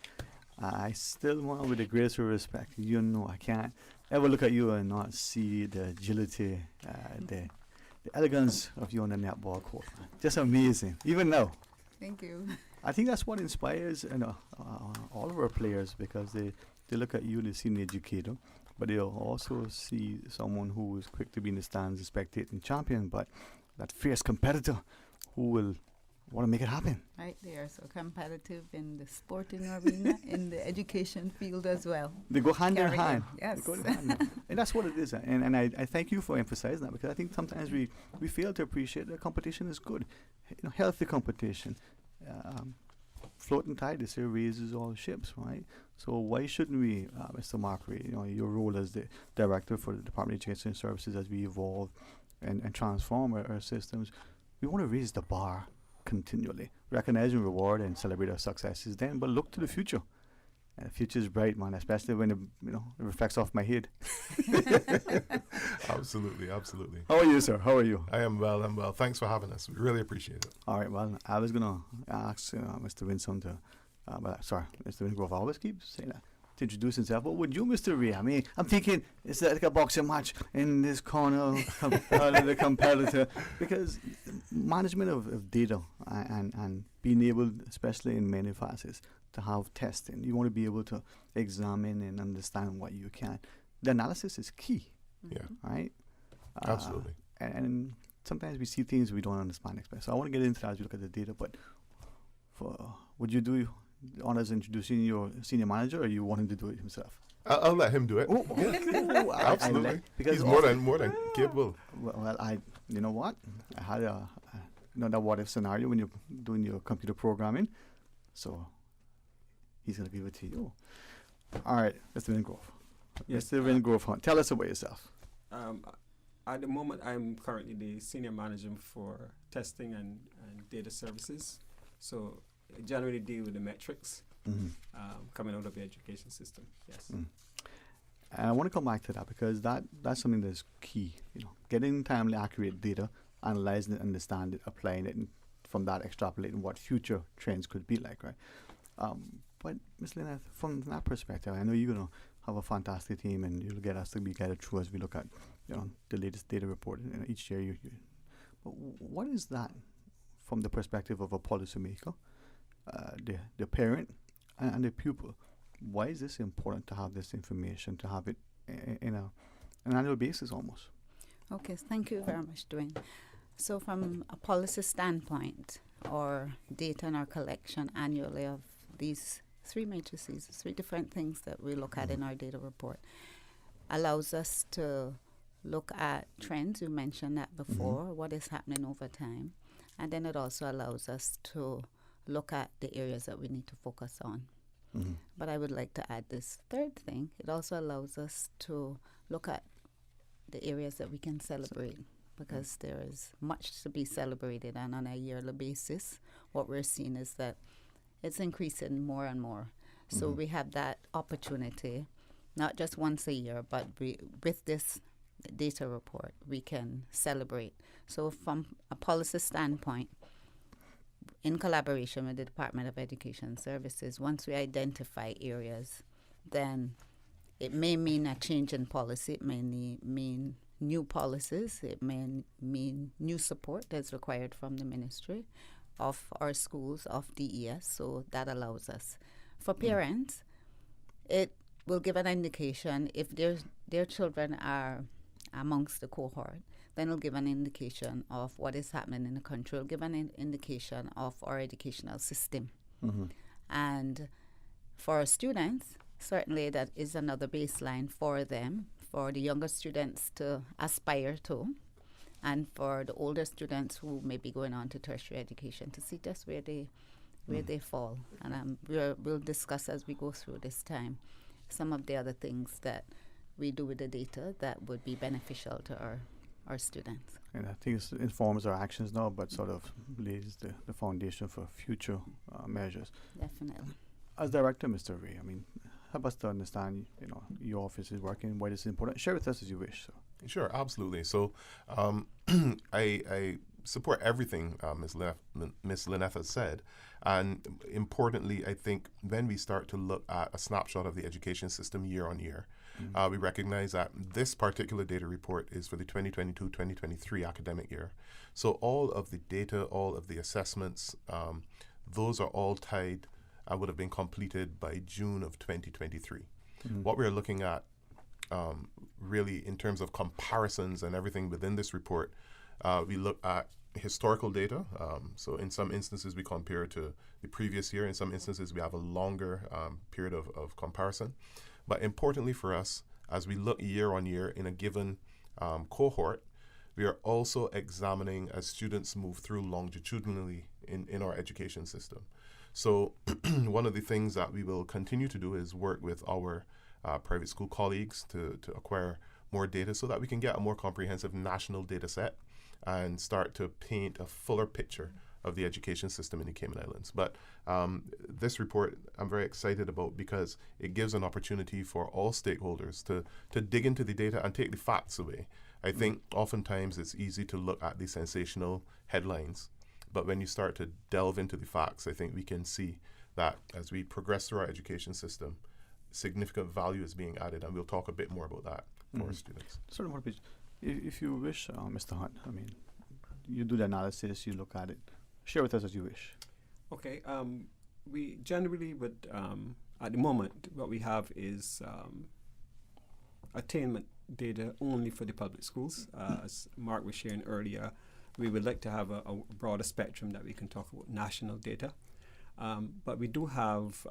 I still want, with the greatest respect, I can't ever look at you and not see the agility, the elegance of you on the netball court. Just amazing, even now. Thank you. I think that's what inspires all of our players, because they look at you, they see an educator, but they'll also see someone who is quick to be in the stands, a spectating champion, but that fierce competitor who will want to make it happen. Right, they are so competitive in the sporting arena, in the education field as well. They go hand in hand. Yes. They go hand in hand. And that's what it is. And I thank you for emphasizing that, because I think sometimes we fail to appreciate that competition is good. Healthy competition. Floating tide, they say, raises all ships, right? So why shouldn't we, Mr. Markery, your role as the director for the Department of Education Services, as we evolve and transform our systems, we want to raise the bar continually, recognize and reward and celebrate our successes then, but look to the future. And the future is bright, man, especially when it reflects off my head. Absolutely, absolutely. How are you, sir? How are you? I am well, I'm well. Thanks for having us. We really appreciate it. All right, well, I was going to ask Mr. Winson to, Mr. Wingrove, I always keep saying that, to introduce himself. What would you, Mr. Ray? I mean, I'm thinking it's like a boxing match in this corner, the competitor, because management of data and being able, especially in many facets, to have testing. You want to be able to examine and understand what you can. The analysis is key. Yeah. Right? Absolutely. And sometimes we see things we don't understand. So I want to get into that as we look at the data, but would you do the honors introducing your senior manager, or you want him to do it himself? I'll let him do it. Oh, yeah. Absolutely. Because he's more than capable. Well, you know what? I had that what if scenario when you're doing your computer programming. So he's going to give it to you. All right, Mr. Wingrove. Yes, Mr. Wingrove, tell us about yourself. At the moment, I'm currently the senior manager for testing and data services. So I generally deal with the metrics coming out of the education system. Yes. And I want to come back to that, because that's something that's key. Getting timely, accurate data, analyzing it, understand it, applying it, and from that extrapolating what future trends could be like, right? But Ms. Lynette, from that perspective, I know you're going to have a fantastic team, and you'll get us to be guided through as we look at the latest data report each year. But what is that from the perspective of a policymaker, the parent, and the pupil? Why is this important to have this information, to have it in an annual basis almost? Okay, thank you very much, Dwayne. So from a policy standpoint, or data and our collection annually of these 3 matrices, 3 different things that we look at in our data report, allows us to look at trends. You mentioned that before, what is happening over time. And then it also allows us to look at the areas that we need to focus on. But I would like to add this third thing. It also allows us to look at the areas that we can celebrate. because there is much to be celebrated, and on a yearly basis, what we're seeing is that it's increasing more and more. So we have that opportunity, not just once a year, but with this data report, we can celebrate. So from a policy standpoint, in collaboration with the Department of Education Services, once we identify areas, then it may mean a change in policy. It may mean new policies. It may mean new support that's required from the ministry of our schools, of DES. So that allows us. For parents, it will give an indication if their children are amongst the cohort, then it'll give an indication of what is happening in the country. It'll give an indication of our educational system. And for our students, certainly that is another baseline for them, for the younger students to aspire to, and for the older students who may be going on to tertiary education to see just where they fall. And we'll discuss as we go through this time some of the other things that we do with the data that would be beneficial to our students. And I think it informs our actions now, but sort of lays the foundation for future measures. Definitely. As director, Mr. Ray, I mean, help us to understand, your office is working, why this is important. Share with us as you wish. So. Sure, absolutely. So I support everything Ms. Lynette said. And importantly, I think when we start to look at a snapshot of the education system year on year, we recognize that this particular data report is for the 2022-2023 academic year. So all of the data, all of the assessments, those are all tied, would have been completed by June of 2023. What we're looking at really in terms of comparisons and everything within this report, we look at historical data. So in some instances we compare to the previous year. In some instances we have a longer period of comparison. But importantly for us, as we look year on year in a given cohort, we are also examining as students move through longitudinally in our education system. So one of the things that we will continue to do is work with our private school colleagues to acquire more data so that we can get a more comprehensive national data set and start to paint a fuller picture of the education system in the Cayman Islands. But this report I'm very excited about because it gives an opportunity for all stakeholders to dig into the data and take the facts away. I think oftentimes it's easy to look at the sensational headlines, but when you start to delve into the facts, I think we can see that as we progress through our education system, significant value is being added, and we'll talk a bit more about that for our students. Sort of, if you wish, Mr. Hunt, I mean, you do the analysis, you look at it. Share with us as you wish. Okay. We generally would, at the moment, what we have is attainment data only for the public schools. As Mark was sharing earlier, we would like to have a broader spectrum that we can talk about national data. But we do have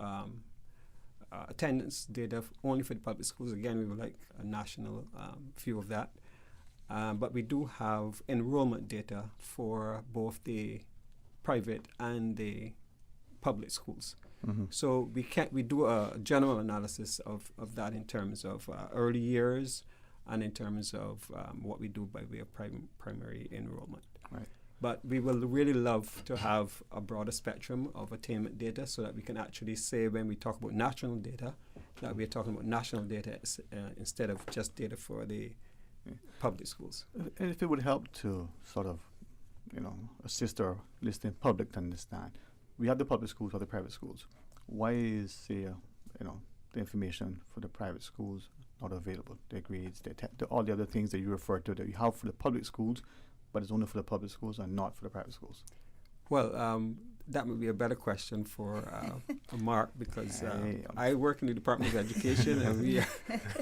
attendance data only for the public schools. Again, we would like a national view of that. But we do have enrollment data for both the private and the public schools. So we do a general analysis of that in terms of early years and in terms of what we do by way of primary enrollment. Right. But we will really love to have a broader spectrum of attainment data so that we can actually say when we talk about national data that we're talking about national data instead of just data for the public schools. And if it would help to sort of, assist our listening public to understand, we have the public schools or the private schools. Why is, say, the information for the private schools not available? Their grades, all the other things that you refer to that you have for the public schools, but it's only for the public schools and not for the private schools? Well, that would be a better question for Mark, because I work in the Department of Education and we are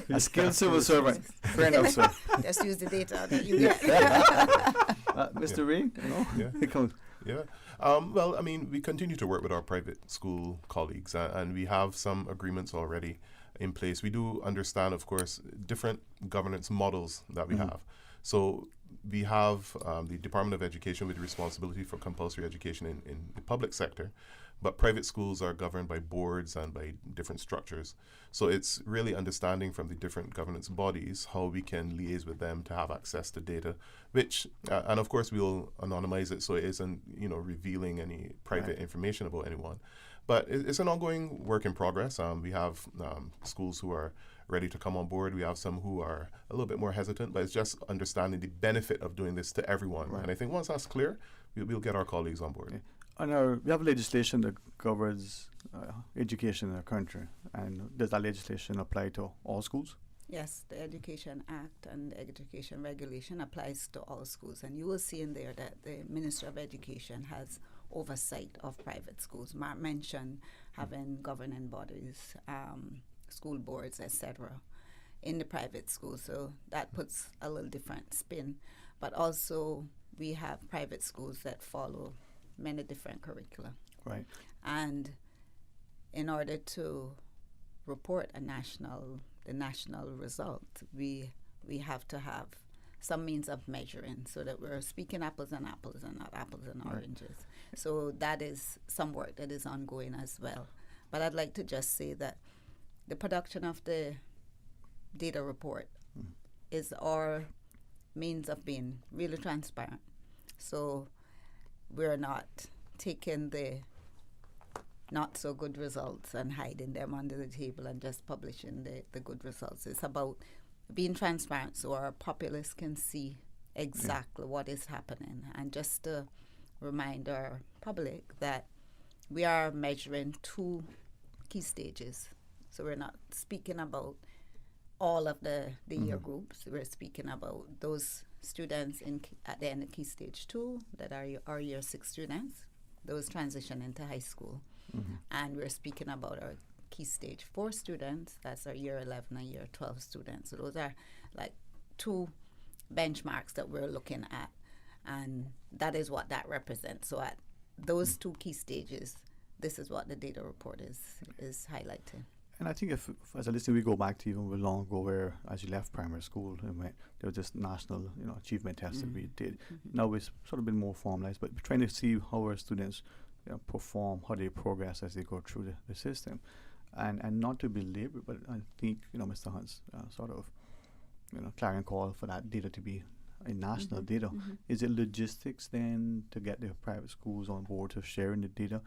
a skilled civil servant. Fair enough, sir. Just use the data that you get. Mr. Ray, Yeah. Well, I mean, we continue to work with our private school colleagues, and we have some agreements already in place. We do understand, of course, different governance models that we have. So we have the Department of Education with responsibility for compulsory education in the public sector, but private schools are governed by boards and by different structures. So it's really understanding from the different governance bodies how we can liaise with them to have access to data, which, and of course we'll anonymize it so it isn't, revealing any private information about anyone. But it's an ongoing work in progress. We have schools who are ready to come on board. We have some who are a little bit more hesitant, but it's just understanding the benefit of doing this to everyone. Right. And I think once that's clear, we'll get our colleagues on board. Okay. And we have legislation that governs education in our country. And does that legislation apply to all schools? Yes, the Education Act and the Education Regulation applies to all schools. And you will see in there that the Minister of Education has oversight of private schools. Mark mentioned having governing bodies, school boards, etc., in the private schools. So that puts a little different spin. But also we have private schools that follow many different curricula. Right. And in order to report the national result, we have to have some means of measuring so that we're speaking apples and apples and not apples and oranges. So that is some work that is ongoing as well. But I'd like to just say that the production of the data report is our means of being really transparent. So we're not taking the not so good results and hiding them under the table and just publishing the good results. It's about being transparent so our populace can see exactly what is happening. And just to remind our public that we are measuring 2 key stages. So we're not speaking about all of the year groups. We're speaking about those students at the end of Key Stage 2 that are our Year 6 students, those transition into high school. And we're speaking about our Key Stage 4 students, that's our Year 11 and Year 12 students. So those are like 2 benchmarks that we're looking at, and that is what that represents. So at those 2 key stages, this is what the data report is highlighting. And I think if as a listener, we go back to even long ago where, as you left primary school, there was just national, achievement tests that we did. Now it's sort of been more formalized, but we're trying to see how our students perform, how they progress as they go through the system. And not to belabor, but I think, Mr. Hunt's sort of, clarion call for that data to be a national data. Is it logistics then to get the private schools on board to sharing the data?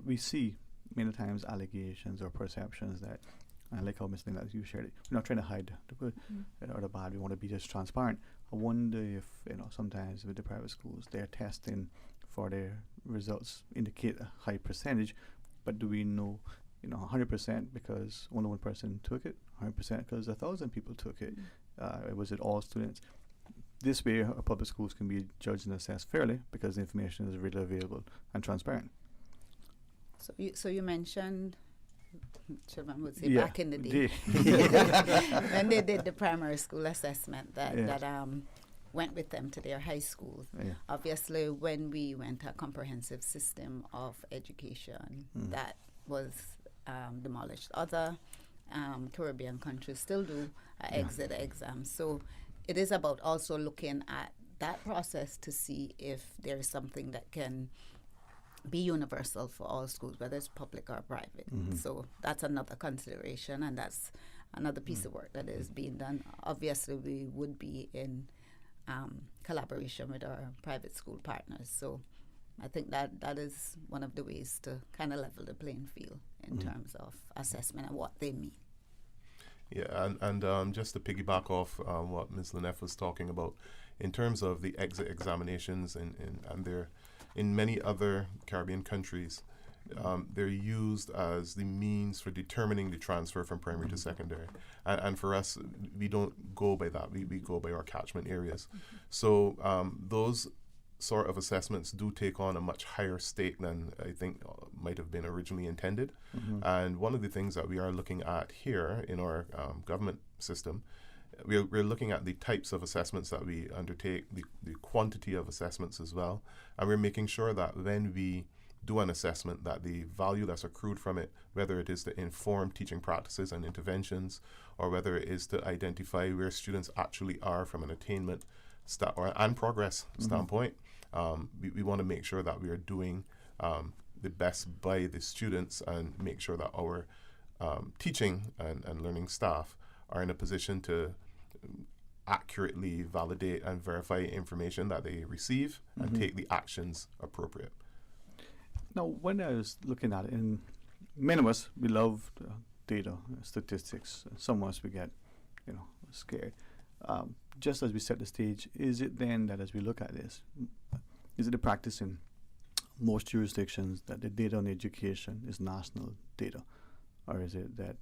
We see many times allegations or perceptions that, I like how Ms. Lynn, you shared it, we're not trying to hide the good or the bad, we want to be just transparent. I wonder if, sometimes with the private schools, they're testing for their results indicate a high percentage, but do we know, 100% because only one person took it, 100% because 1,000 people took it? Was it all students? This way, our public schools can be judged and assessed fairly because the information is readily available and transparent. So you mentioned, children would say back in the day, when they did the primary school assessment that went with them to their high schools. Obviously, when we went to a comprehensive system of education, that was demolished. Other Caribbean countries still do exit exams. So it is about also looking at that process to see if there is something that can be universal for all schools, whether it's public or private. So that's another consideration, and that's another piece of work that is being done. Obviously, we would be in collaboration with our private school partners. So I think that is one of the ways to kind of level the playing field in terms of assessment and what they mean. Yeah, and just to piggyback off what Ms. Lynette was talking about, in terms of the exit examinations and they're in many other Caribbean countries, they're used as the means for determining the transfer from primary to secondary. And for us, we don't go by that. We go by our catchment areas. So those sort of assessments do take on a much higher stake than I think might have been originally intended. And one of the things that we are looking at here in our government system, we're looking at the types of assessments that we undertake, the quantity of assessments as well, and we're making sure that when we do an assessment that the value that's accrued from it, whether it is to inform teaching practices and interventions or whether it is to identify where students actually are from an attainment and progress standpoint. We want to make sure that we are doing the best by the students and make sure that our teaching and learning staff are in a position to accurately validate and verify information that they receive and take the actions appropriate. Now, when I was looking at it, and many of us, we love data, statistics. Some of us, we get, scared. Just as we set the stage, is it then that as we look at this, is it the practice in most jurisdictions that the data on education is national data? Or is it that,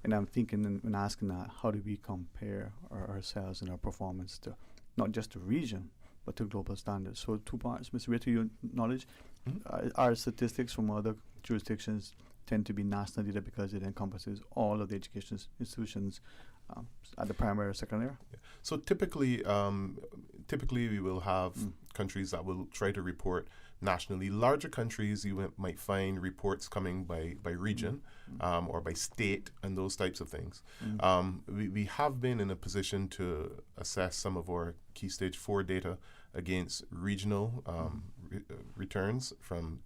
and I'm thinking when asking that, how do we compare ourselves and our performance to not just the region, but to global standards? So 2 parts, Mr. Ray, to your knowledge, our statistics from other jurisdictions tend to be national data because it encompasses all of the education institutions at the primary or secondary? Yeah. So typically we will have countries that will try to report nationally. Larger countries, you might find reports coming by region or by state and those types of things. We have been in a position to assess some of our key stage 4 data against regional returns from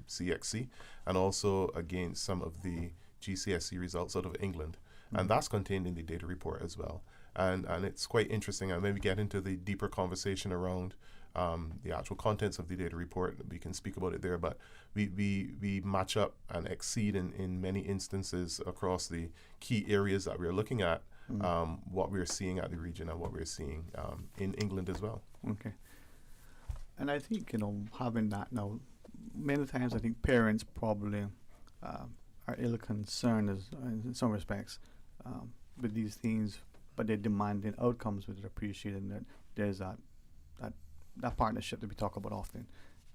CXC and also against some of the GCSE results out of England. And that's contained in the data report as well. And it's quite interesting. And when we get into the deeper conversation around the actual contents of the data report, we can speak about it there. But we match up and exceed in many instances across the key areas that we're looking at, what we're seeing at the region and what we're seeing in England as well. Okay. And I think, having that now, many times I think parents probably are ill concerned in some respects with these things, but they're demanding outcomes which are appreciated, and that there's that partnership that we talk about often.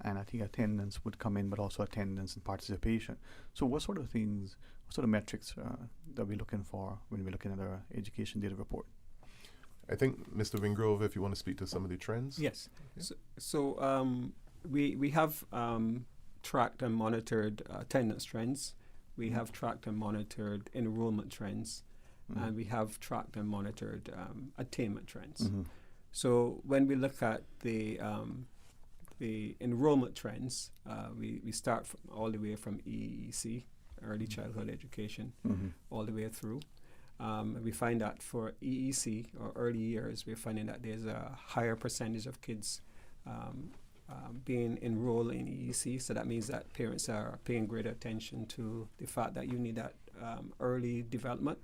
And I think attendance would come in, but also attendance and participation. So what sort of things, what sort of metrics that we're looking for when we're looking at our education data report? I think, Mr. Wingrove, if you want to speak to some of the trends. Yes. Yeah. So we have tracked and monitored attendance trends. We have tracked and monitored enrollment trends. And we have tracked and monitored attainment trends. So when we look at the enrollment trends, we start all the way from EEC, early childhood education, all the way through. We find that for EEC, or early years, we're finding that there's a higher percentage of kids being enrolled in EEC. So that means that parents are paying greater attention to the fact that you need that early development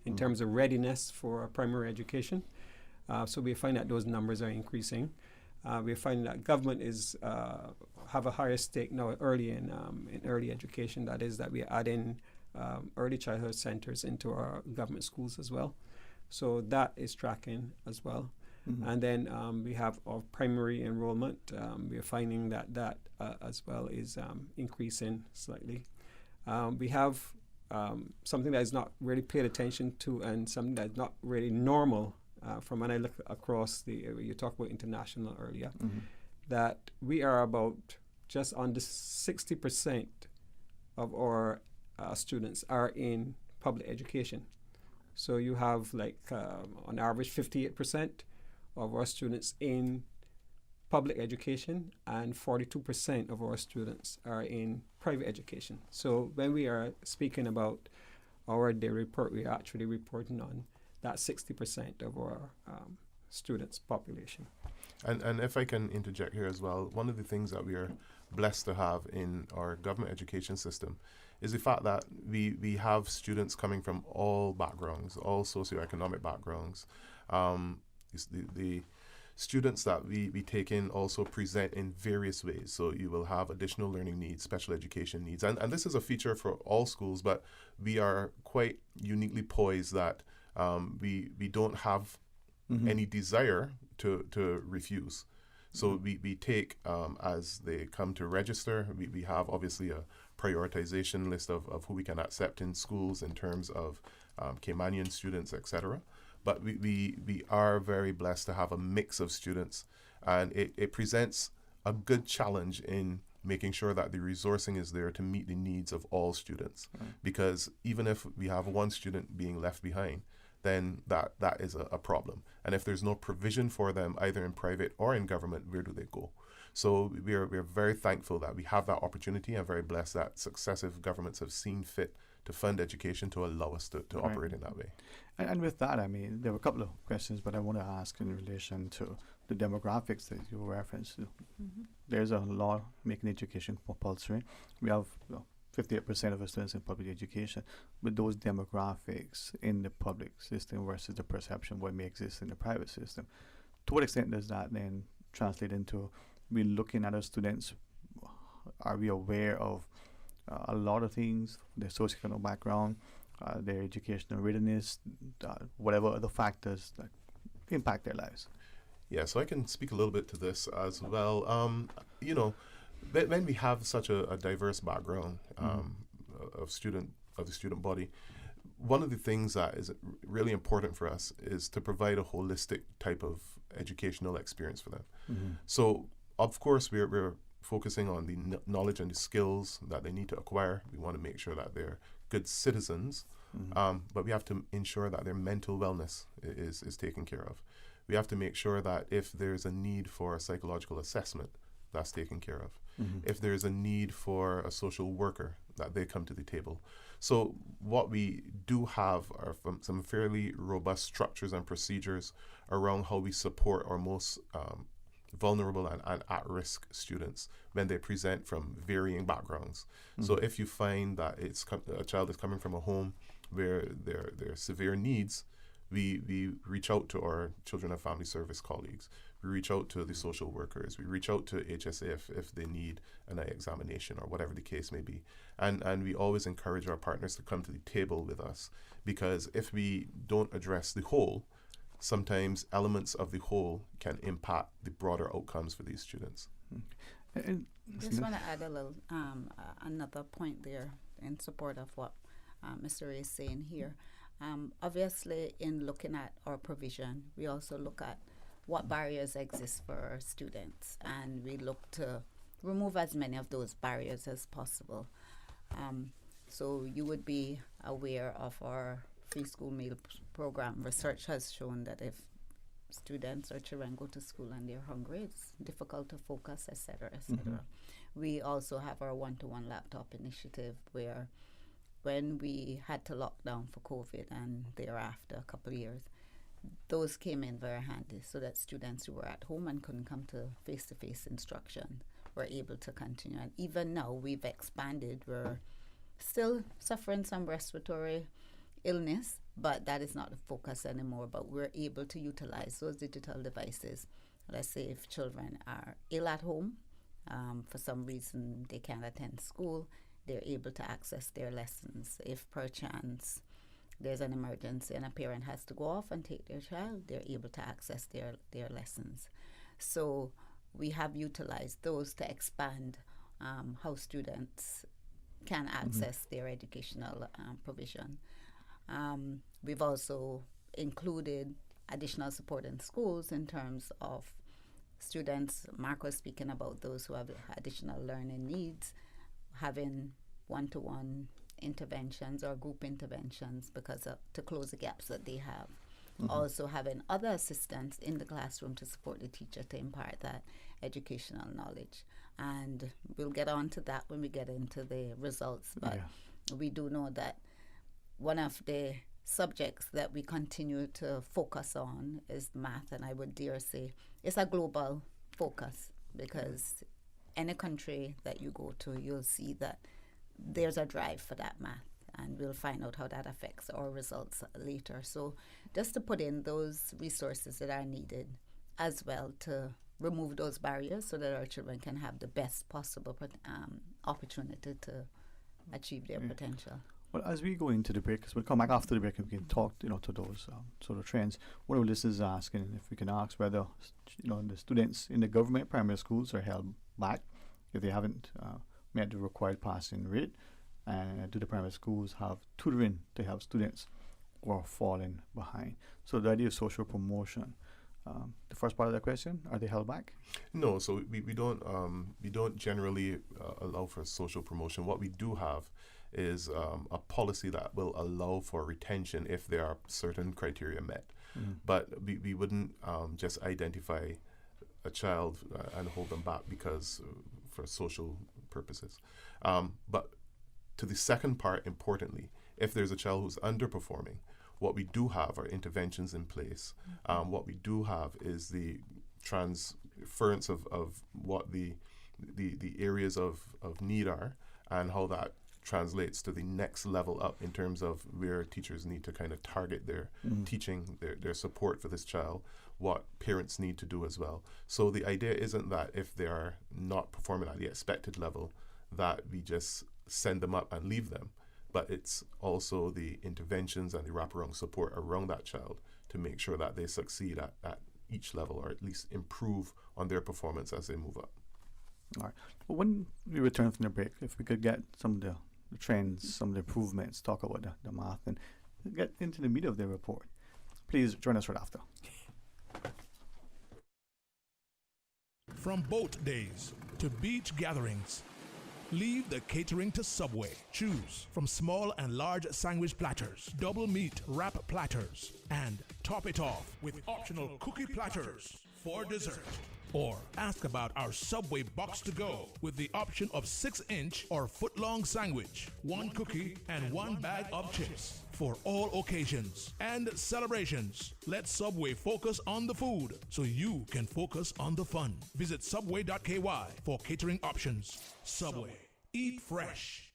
in terms of readiness for primary education. So we find that those numbers are increasing. We're finding that government is have a higher stake now early in early education. That is that we add in early childhood centers into our government schools as well. So that is tracking as well. And then we have our primary enrollment. We're finding that as well is increasing slightly. We have something that is not really paid attention to and something that's not really normal from when I look across you talked about international earlier, that we are about just under 60% of our students are in public education. So you have on average 58% of our students in public education and 42% of our students are in private education. So when we are speaking about our day report, we are actually reporting on that 60% of our students' population. And if I can interject here as well, one of the things that we are blessed to have in our government education system is the fact that we have students coming from all backgrounds, all socioeconomic backgrounds. The students that we take in also present in various ways. So you will have additional learning needs, special education needs. And this is a feature for all schools, but we are quite uniquely poised that we don't have any desire to refuse. So we take, as they come to register, we have obviously a prioritization list of who we can accept in schools in terms of Caymanian students, etc. But we are very blessed to have a mix of students, and it presents a good challenge in making sure that the resourcing is there to meet the needs of all students. Because even if we have one student being left behind, then that is a problem. And if there's no provision for them, either in private or in government, where do they go? So we're very thankful that we have that opportunity, and very blessed that successive governments have seen fit to fund education to allow us to Right. operate in that way. And with that, I mean, there were a couple of questions, but I want to ask in relation to the demographics that you referenced to. There's a law making education compulsory. We have 58% of our students in public education, but those demographics in the public system versus the perception what may exist in the private system, to what extent does that then translate into we looking at our students? Are we aware of a lot of things, their socioeconomic background, their educational readiness, whatever other factors that impact their lives? Yeah, so I can speak a little bit to this as well. When we have such a diverse background of the student body, one of the things that is really important for us is to provide a holistic type of educational experience for them. So, of course, we're focusing on the knowledge and the skills that they need to acquire. We want to make sure that they're good citizens, but we have to ensure that their mental wellness is taken care of. We have to make sure that if there's a need for a psychological assessment, that's taken care of. If there's a need for a social worker, that they come to the table. So what we do have are some fairly robust structures and procedures around how we support our most vulnerable and at-risk students when they present from varying backgrounds. So if you find that a child is coming from a home where there are severe needs, we reach out to our children and family service colleagues. We reach out to the social workers. We reach out to HSA if they need an eye examination or whatever the case may be. And we always encourage our partners to come to the table with us, because if we don't address the whole, sometimes elements of the whole can impact the broader outcomes for these students. Just want to add a little another point there in support of what Mr. Ray is saying here. Obviously, in looking at our provision, we also look at what barriers exist for our students, and we look to remove as many of those barriers as possible. So you would be aware of our free school meal program. Research has shown that if students or children go to school and they're hungry, it's difficult to focus, etc., etc. We also have our one-to-one laptop initiative, where when we had to lock down for COVID and thereafter a couple of years, those came in very handy, so that students who were at home and couldn't come to face-to-face instruction were able to continue. And even now, we've expanded. We're still suffering some respiratory illness, but that is not the focus anymore. But we're able to utilize those digital devices. Let's say if children are ill at home, for some reason they can't attend school, they're able to access their lessons. If perchance there's an emergency and a parent has to go off and take their child, they're able to access their lessons. So we have utilized those to expand how students can access their educational provision. We've also included additional support in schools in terms of students. Mark was speaking about those who have additional learning needs, having one-to-one interventions or group interventions to close the gaps that they have. Also having other assistants in the classroom to support the teacher to impart that educational knowledge. And we'll get on to that when we get into the results. But we do know that one of the subjects that we continue to focus on is math, and I would dare say it's a global focus, because any country that you go to, you'll see that there's a drive for that math, and we'll find out how that affects our results later. So just to put in those resources that are needed as well to remove those barriers so that our children can have the best possible opportunity to achieve their potential. Well, as we go into the break, because we'll come back after the break and we can talk, to those sort of trends. One of the listeners is asking if we can ask whether, the students in the government primary schools are held back if they haven't met the required passing rate, and do the primary schools have tutoring to help students who are falling behind? So the idea of social promotion. The first part of that question, are they held back? No, so we don't generally allow for social promotion. What we do have is a policy that will allow for retention if there are certain criteria met. But we wouldn't just identify a child and hold them back because for social purposes. But to the second part, importantly, if there's a child who's underperforming, what we do have are interventions in place. What we do have is the transference of what the areas of need are and how that translates to the next level up in terms of where teachers need to kind of target their teaching, their support for this child, what parents need to do as well. So the idea isn't that if they are not performing at the expected level, that we just send them up and leave them, but it's also the interventions and the wraparound support around that child to make sure that they succeed at each level, or at least improve on their performance as they move up. All right. Well, when we return from the break, if we could get some of the trends, some of the improvements, talk about the math, and get into the meat of the report. Please join us right after. From boat days to beach gatherings, leave the catering to Subway. Choose from small and large sandwich platters, double meat wrap platters, and top it off with optional cookie platters for dessert. Or ask about our Subway box to go with the option of 6-inch or foot-long sandwich, 1 cookie, and 1 bag of chips. For all occasions and celebrations, let Subway focus on the food so you can focus on the fun. Visit subway.ky for catering options. Subway. Eat fresh.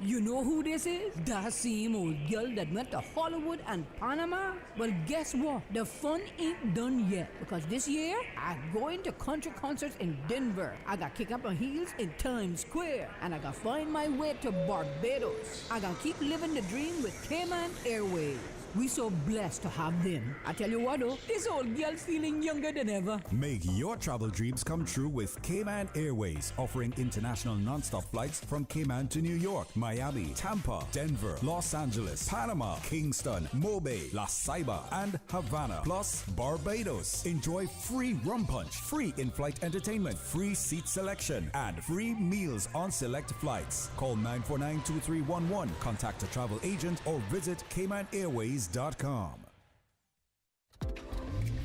You know who this is? That same old girl that went to Hollywood and Panama? Well, guess what? The fun ain't done yet, because this year, I'm going to country concerts in Denver. I got kick up my heels in Times Square, and I got find my way to Barbados. I got keep living the dream with Cayman Airways. We so blessed to have them. I tell you what though, this old girl's feeling younger than ever. Make your travel dreams come true with Cayman Airways, offering international non-stop flights from Cayman to New York, Miami, Tampa, Denver, Los Angeles, Panama, Kingston, Mobay, La Ceiba, and Havana, plus Barbados. Enjoy free rum punch, free in-flight entertainment, free seat selection, and free meals on select flights. Call 949-2311, contact a travel agent, or visit CaymanAirways.com.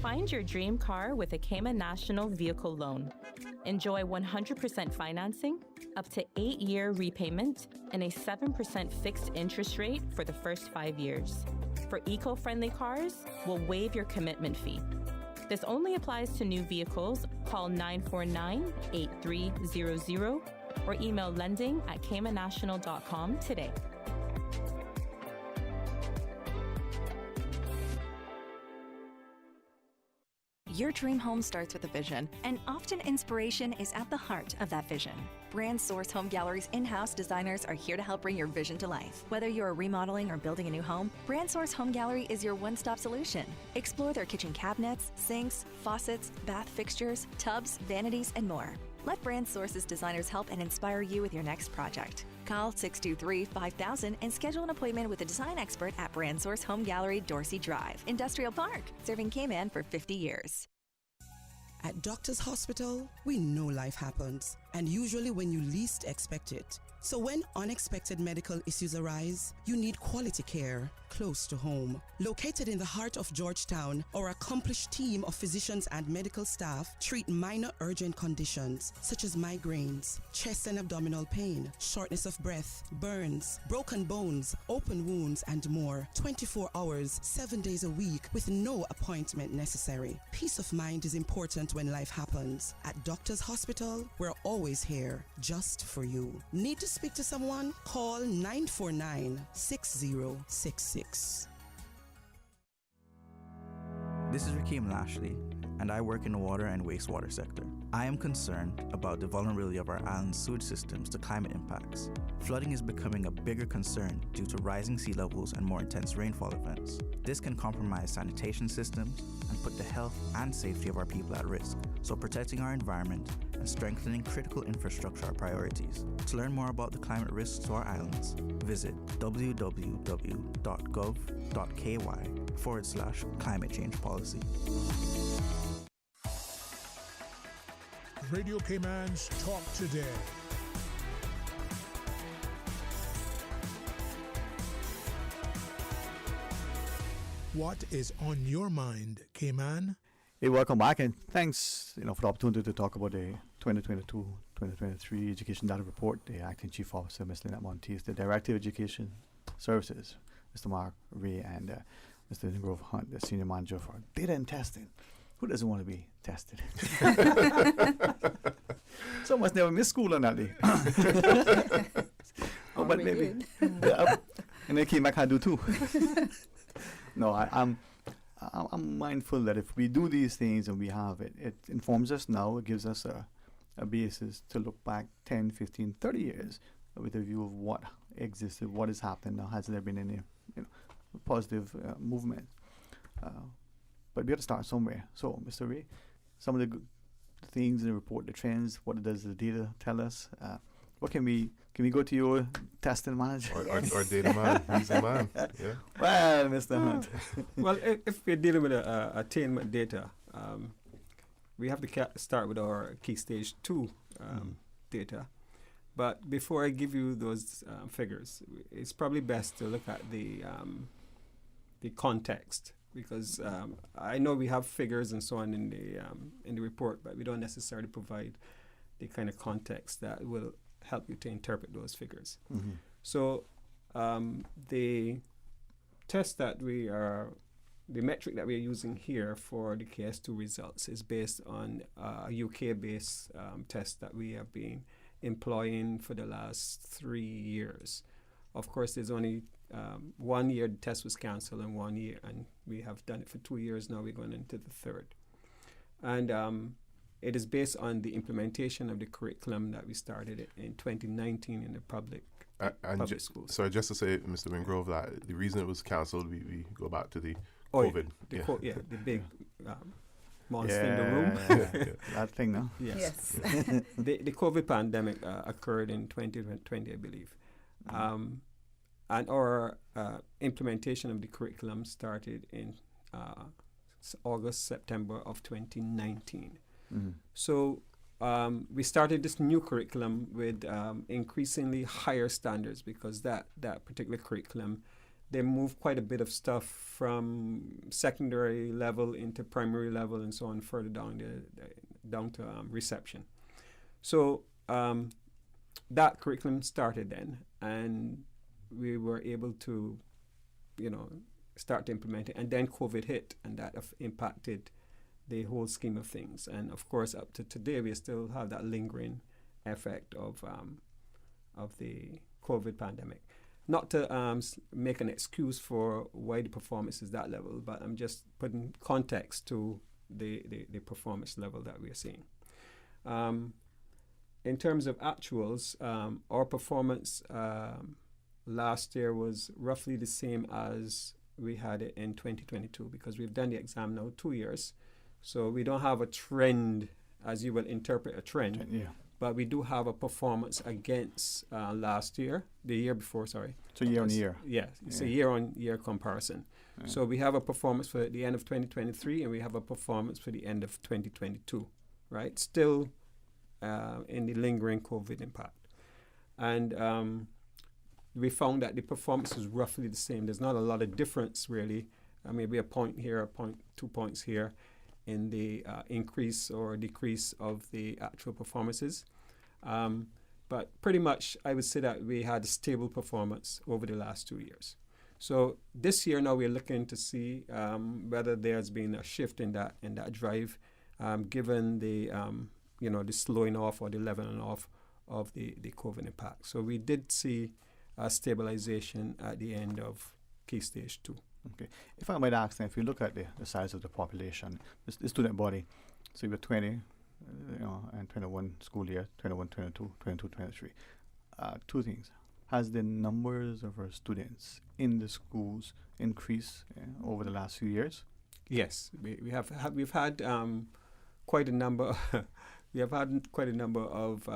Find your dream car with a Cayman National Vehicle Loan. Enjoy 100% financing, up to 8-year repayment, and a 7% fixed interest rate for the first 5 years. For eco-friendly cars, we'll waive your commitment fee. This only applies to new vehicles. Call 949-8300 or email lending@caymannational.com today. Your dream home starts with a vision, and often inspiration is at the heart of that vision. Brand Source Home Gallery's in-house designers are here to help bring your vision to life. Whether you're remodeling or building a new home, Brand Source Home Gallery is your one-stop solution. Explore their kitchen cabinets, sinks, faucets, bath fixtures, tubs, vanities, and more. Let Brand Source's designers help and inspire you with your next project. Call 623-5000 and schedule an appointment with a design expert at Brand Source Home Gallery, Dorsey Drive, Industrial Park, serving Cayman for 50 years. At Doctors Hospital, we know life happens, and usually when you least expect it. So when unexpected medical issues arise, you need quality care close to home. Located in the heart of Georgetown, our accomplished team of physicians and medical staff treat minor urgent conditions such as migraines, chest and abdominal pain, shortness of breath, burns, broken bones, open wounds, and more. 24 hours, 7 days a week with no appointment necessary. Peace of mind is important when life happens. At Doctors Hospital, we're always here just for you. Need to speak to someone? Call 949-6066. This is Rakeem Lashley, and I work in the water and wastewater sector. I am concerned about the vulnerability of our island's sewage systems to climate impacts. Flooding is becoming a bigger concern due to rising sea levels and more intense rainfall events. This can compromise sanitation systems and put the health and safety of our people at risk, so protecting our environment and strengthening critical infrastructure are priorities. To learn more about the climate risks to our islands, visit www.gov.ky/climate change policy. Radio Cayman's Talk Today. what is on your mind, Cayman? Hey, welcome back, and thanks for the opportunity to talk about the 2022-2023 Education Data Report. The Acting Chief Officer, Ms. Lynette Monteith, the Director of Education Services, Mr. Mark Ray, and Mr. Grove Hunt, the Senior Manager for Data and Testing. Who doesn't want to be tested? Some of us never miss school on that day. Oh, but maybe. Yeah, and then came back and do too. No, I'm mindful that if we do these things and we have it, it informs us now. It gives us a basis to look back 10, 15, 30 years with a view of what existed, what has happened now. Has there been any positive movement? But we have to start somewhere. So, Mr. Ray, some of the things in the report, the trends, what does the data tell us? What can we go to your testing manager? Or data man. He's the man. Yeah. Well, Mr. Hunt. Well, if we're dealing with attainment data, we have to start with our key stage 2 data. But before I give you those figures, it's probably best to look at the context, because I know we have figures and so on in the report, but we don't necessarily provide the kind of context that will help you to interpret those figures. Mm-hmm. So the test that the metric that we are using here for the KS2 results is based on a UK-based test that we have been employing for the last 3 years. Of course, there's only 1 year the test was cancelled, and 1 year, and we have done it for 2 years now. We're going into the third, and it is based on the implementation of the curriculum that we started in 2019 in the public schools. So just to say, Mr. Wingrove, that the reason it was cancelled, we go back to the COVID. The big monster in the room. That thing, no? Yes. The COVID pandemic occurred in 2020, I believe. And our implementation of the curriculum started in August, September of 2019. Mm-hmm. So we started this new curriculum with increasingly higher standards, because that particular curriculum, they moved quite a bit of stuff from secondary level into primary level and so on, further down to reception. So that curriculum started then, and we were able to, start to implement it. And then COVID hit, and that impacted the whole scheme of things. And of course, up to today, we still have that lingering effect of the COVID pandemic. Not to make an excuse for why the performance is that level, but I'm just putting context to the performance level that we are seeing. In terms of actuals, our performance last year was roughly the same as we had it in 2022, because we've done the exam now 2 years. So we don't have a trend, as you will interpret a trend, but we do have a performance against the year before, sorry. So year on year. Yeah, it's a year-on-year comparison. Yeah. So we have a performance for the end of 2023, and we have a performance for the end of 2022, right? Still in the lingering COVID impact. And we found that the performance is roughly the same. There's not a lot of difference, really. Maybe a point here, 2 points here in the increase or decrease of the actual performances. But pretty much, I would say that we had a stable performance over the last 2 years. So this year now we're looking to see whether there's been a shift in that drive, given the the slowing off or the leveling off of the COVID impact. So we did see a stabilization at the end of key stage 2. Okay. If I might ask then, if you look at the size of the population, the student body, so you were 20, and 21 school year, 21, 22, 22, 23. Two things. Has the numbers of our students in the schools increased over the last few years? Yes, we've had quite a number. We have had quite a number of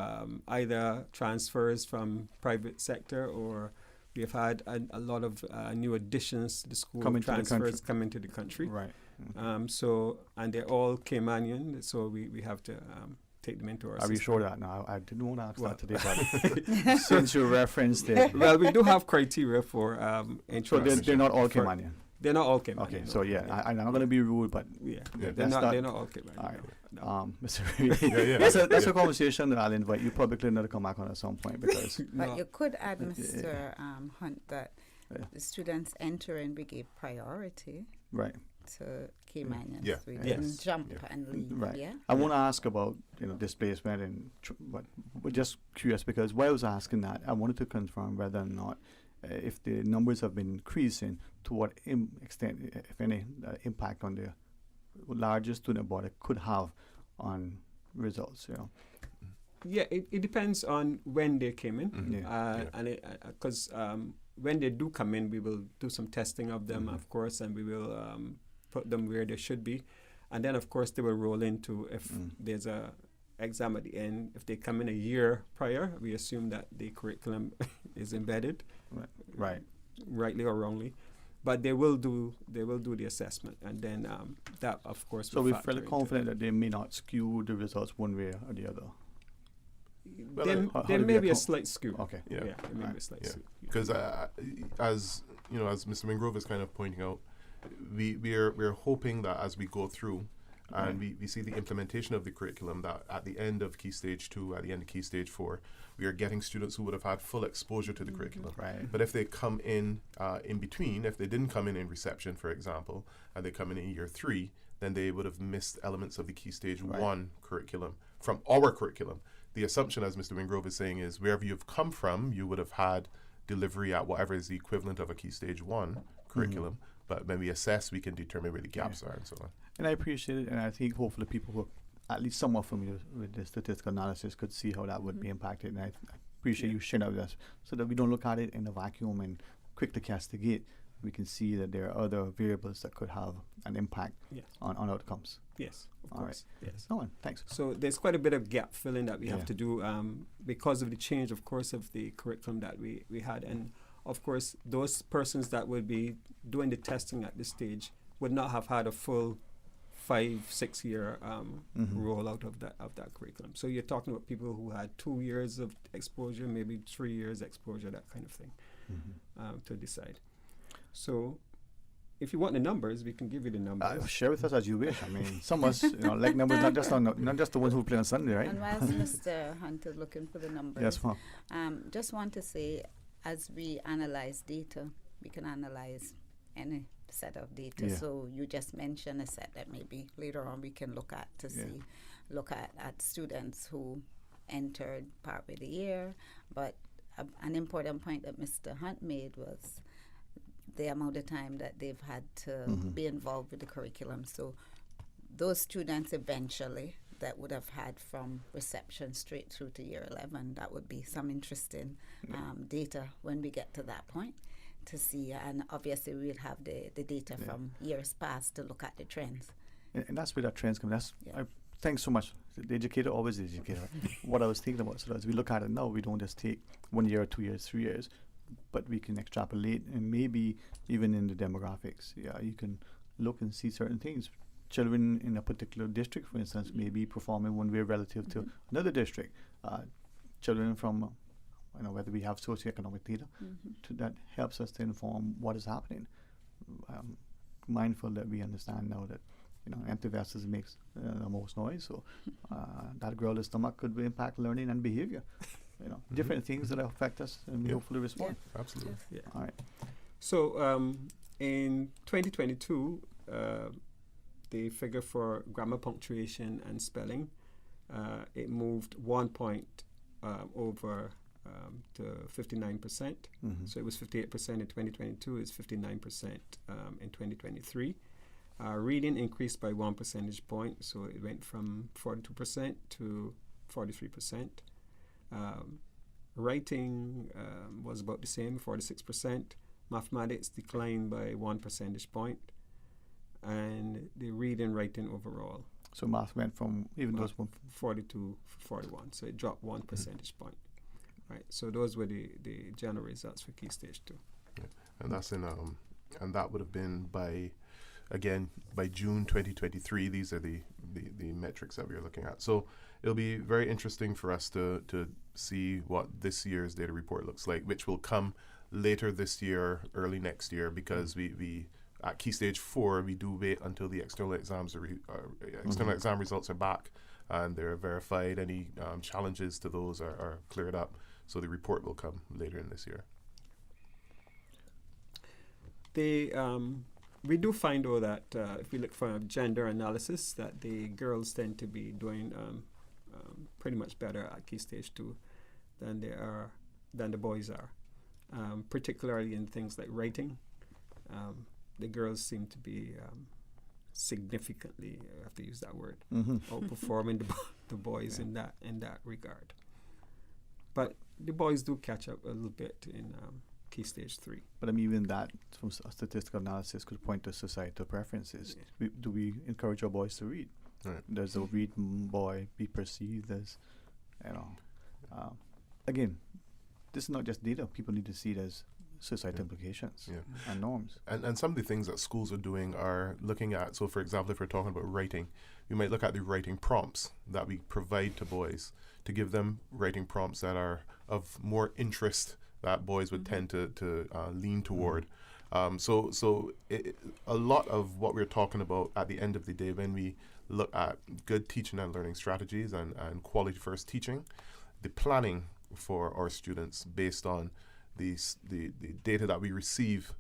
either transfers from private sector, or we have had a lot of new additions to the school, transfers coming to the country. Right. So, and they're all Caymanian, so we have to take them into our system. Are you sure that? No, I didn't want to ask that today, but since you referenced it. Well, we do have criteria for so they're not all Caymanian? They're not all Cayman. Okay, so I'm not going to be rude, but they're not all Cayman. All right, no. Mr. Reed, that's a conversation that I'll invite you publicly to come back on at some point because. But you could add, Mr. Hunt, that the students entering, we gave priority. Right. To Caymanians. Yeah. We didn't jump and leave. Right. Yeah. I want to ask about displacement and but we're just curious because while I was asking that, I wanted to confirm whether or not if the numbers have been increasing, to what extent, if any, impact on the larger student body could have on results. Yeah, it depends on when they came in, and because when they do come in, we will do some testing of them, of course, and we will put them where they should be, and then of course they will roll into if there's a exam at the end. If they come in a year prior, we assume that the curriculum is embedded, rightly or wrongly, but they will do the assessment, and then that of course. So we're fairly confident that they may not skew the results one way or the other. There may be a slight skew. Okay. Yeah. There may be a slight skew. Because as Mr. Wingrove is kind of pointing out, we're hoping that as we go through and we see the implementation of the curriculum, that at the end of Key Stage 2, at the end of Key Stage 4, we are getting students who would have had full exposure to the curriculum. Right. But if they come in between, if they didn't come in reception, for example, and they come in year 3, then they would have missed elements of the Key Stage 1 curriculum from our curriculum. The assumption, as Mr. Wingrove is saying, is wherever you've come from, you would have had delivery at whatever is the equivalent of a Key Stage 1 curriculum. But when we assess, we can determine where the gaps are and so on. And I appreciate it, and I think hopefully people who are at least somewhat familiar with the statistical analysis could see how that would be impacted. And I appreciate you sharing that with us so that we don't look at it in a vacuum and quick to castigate. We can see that there are other variables that could have an impact on outcomes. Yes, of All course. right. Yes. No one, thanks. So there's quite a bit of gap filling that we have to do because of the change, of course, of the curriculum that we had. And, of course, those persons that would be doing the testing at this stage would not have had a full 5-6 year rollout of that curriculum. So you're talking about people who had 2 years of exposure, maybe 3 years exposure, that kind of thing, to decide. So if you want the numbers, we can give you the numbers. Share with us as you wish. I mean, some of us like numbers, not just the ones who play on Sunday, right? And whilst Mr. Hunt is looking for the numbers, yes, ma'am. Just want to say, as we analyze data, we can analyze any set of data. Yeah. So you just mentioned a set that maybe later on we can look at to look at students who entered partway the year. But an important point that Mr. Hunt made was the amount of time that they've had to be involved with the curriculum. So those students eventually that would have had from reception straight through to year 11, that would be some interesting data when we get to that point to see. And obviously we'll have the data from years past to look at the trends. And that's where that trends come. Thanks so much. The educator always is the educator. What I was thinking about, so as we look at it now, we don't just take 1 year, 2 years, 3 years, but we can extrapolate, and maybe even in the demographics, you can look and see certain things. Children in a particular district, for instance, may be performing one way relative to another district. Children from, whether we have socioeconomic data, that helps us to inform what is happening. Mindful that we understand now that empty vessels makes the most noise, so that growler's stomach could impact learning and behavior. Different things that affect us, and we hopefully respond. Yeah, absolutely. Yeah. All right. So in 2022, the figure for grammar, punctuation, and spelling, it moved 1 point over to 59%. So it was 58% in 2022. It's 59% in 2023. Reading increased by 1 percentage point, so it went from 42% to 43%. Writing was about the same, 46%. Mathematics declined by 1 percentage point, and the reading, writing overall. So math went from 40 to 41, so it dropped 1 percentage point. Right. So those were the general results for Key Stage 2. Yeah. And that's and that would have been by June 2023. These are the metrics that we are looking at. So it'll be very interesting for us to see what this year's data report looks like, which will come later this year, early next year, because we at Key Stage 4, we do wait until the external exams exam results are back and they're verified. Any challenges to those are cleared up. So the report will come later in this year. We do find, though, that if we look for gender analysis, that the girls tend to be doing pretty much better at Key Stage 2 than the boys are, particularly in things like writing. The girls seem to be significantly, I have to use that word, outperforming the boys in that regard. But the boys do catch up a little bit in Key Stage 3. But I mean, even that, from statistical analysis, could point to societal preferences. Do we encourage our boys to read? Right. Does a read boy be perceived as, again, this is not just data. People need to see it as societal implications and norms. And some of the things that schools are doing are looking at, so for example, if we're talking about writing, we might look at the writing prompts that we provide to boys to give them writing prompts that are of more interest that boys would tend to lean toward. So a lot of what we're talking about at the end of the day, when we look at good teaching and learning strategies and quality first teaching, the planning for our students based on the data that we receive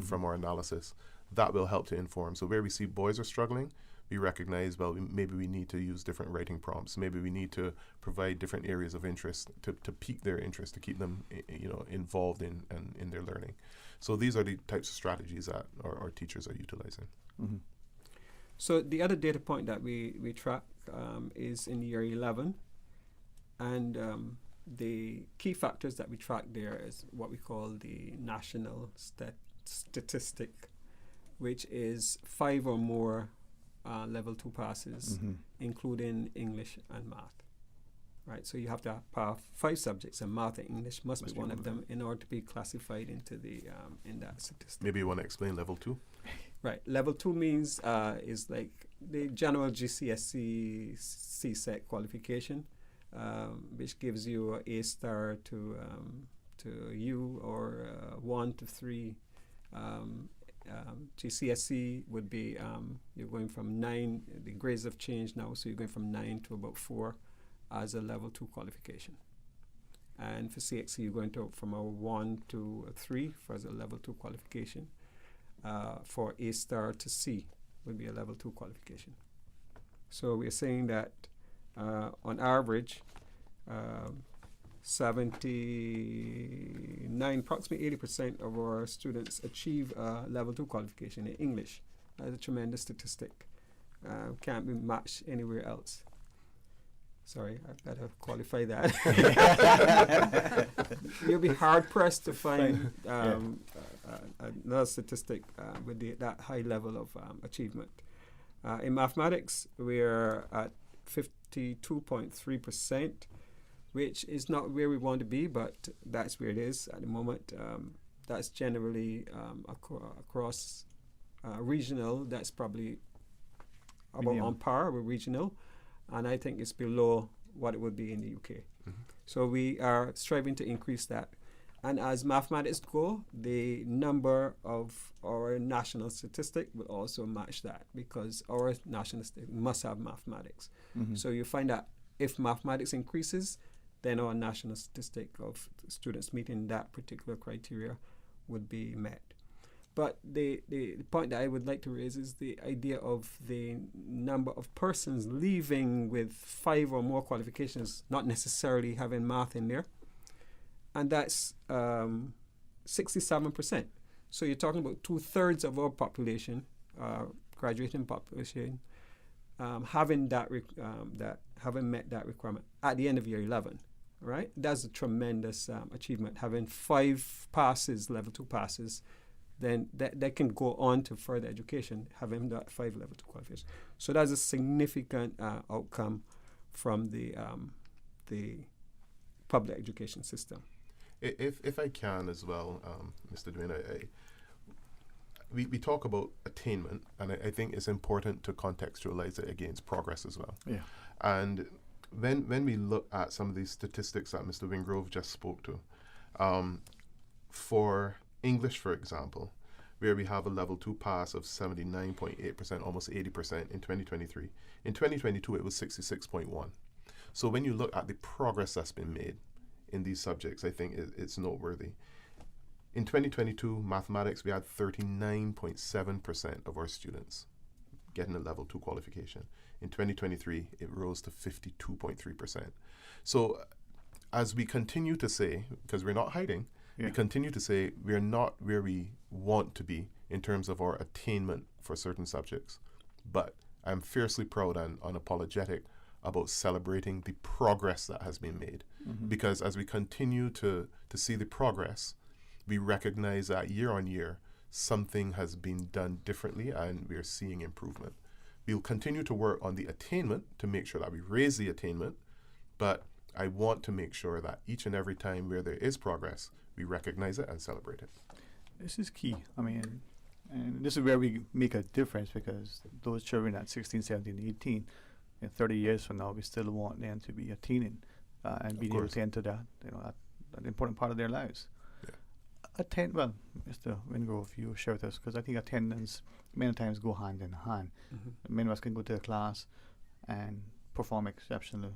from our analysis, that will help to inform. So where we see boys are struggling, we recognize, well, maybe we need to use different writing prompts. Maybe we need to provide different areas of interest to pique their interest, to keep them involved in their learning. So these are the types of strategies that our teachers are utilizing. So the other data point that we track is in year 11. And the key factors that we track there is what we call the national statistic, which is 5 or more level 2 passes, including English and math. Right, so you have to have 5 subjects, and math and English must be one of them in order to be classified into the in that statistic. Maybe you want to explain level 2? Right, level 2 means is like the general GCSE CSEC qualification, which gives you an A star to U, or 1 to 3. GCSE would be you're going from 9. The grades have changed now, so you're going from 9 to about 4 as a level 2 qualification. And for CXC, you're going from a 1 to a 3 as a level 2 qualification. For A star to C would be a level 2 qualification. So we're saying that on average, 79, approximately 80% of our students achieve a level 2 qualification in English. That's a tremendous statistic. Can't be matched anywhere else. Sorry, I better qualify that. You'll be hard pressed to find another statistic with that high level of achievement. In mathematics, we're at 52.3%, which is not where we want to be, but that's where it is at the moment. That's generally across regional. That's probably about on par with regional. And I think it's below what it would be in the UK. So we are striving to increase that. And as mathematics go, the number of our national statistic will also match that, because our national statistic must have mathematics. So you find that if mathematics increases, then our national statistic of students meeting that particular criteria would be met. But the point that I would like to raise is the idea of the number of persons leaving with 5 or more qualifications, not necessarily having math in there. And that's 67%. So you're talking about 2/3 of our population, graduating population, having having met that requirement at the end of year 11. Right? That's a tremendous achievement. Having 5 passes, level 2 passes, then they can go on to further education, having that 5 level 2 qualifications. So that's a significant outcome from the public education system. If I can as well, Mr. Dwayne, we talk about attainment, and I think it's important to contextualize it against progress as well. Yeah. And when we look at some of these statistics that Mr. Wingrove just spoke to, for English, for example, where we have a level 2 pass of 79.8%, almost 80% in 2023. In 2022, it was 66.1. So when you look at the progress that's been made in these subjects, I think it's noteworthy. In 2022, mathematics, we had 39.7% of our students getting a level 2 qualification. In 2023, it rose to 52.3%. So as we continue to say, because we're not hiding, we continue to say we're not where we want to be in terms of our attainment for certain subjects. But I'm fiercely proud and unapologetic about celebrating the progress that has been made. Because as we continue to see the progress, we recognize that year on year, something has been done differently and we're seeing improvement. We'll continue to work on the attainment to make sure that we raise the attainment, but I want to make sure that each and every time where there is progress, we recognize it and celebrate it. This is key. I mean, and this is where we make a difference, because those children at 16, 17, 18, in 30 years from now, we still want them to be attaining and being able to enter that, an important part of their lives. Well, Mr. Wingrove, if you share with us, because I think attendance many times go hand in hand. Many of us can go to a class and perform exceptionally,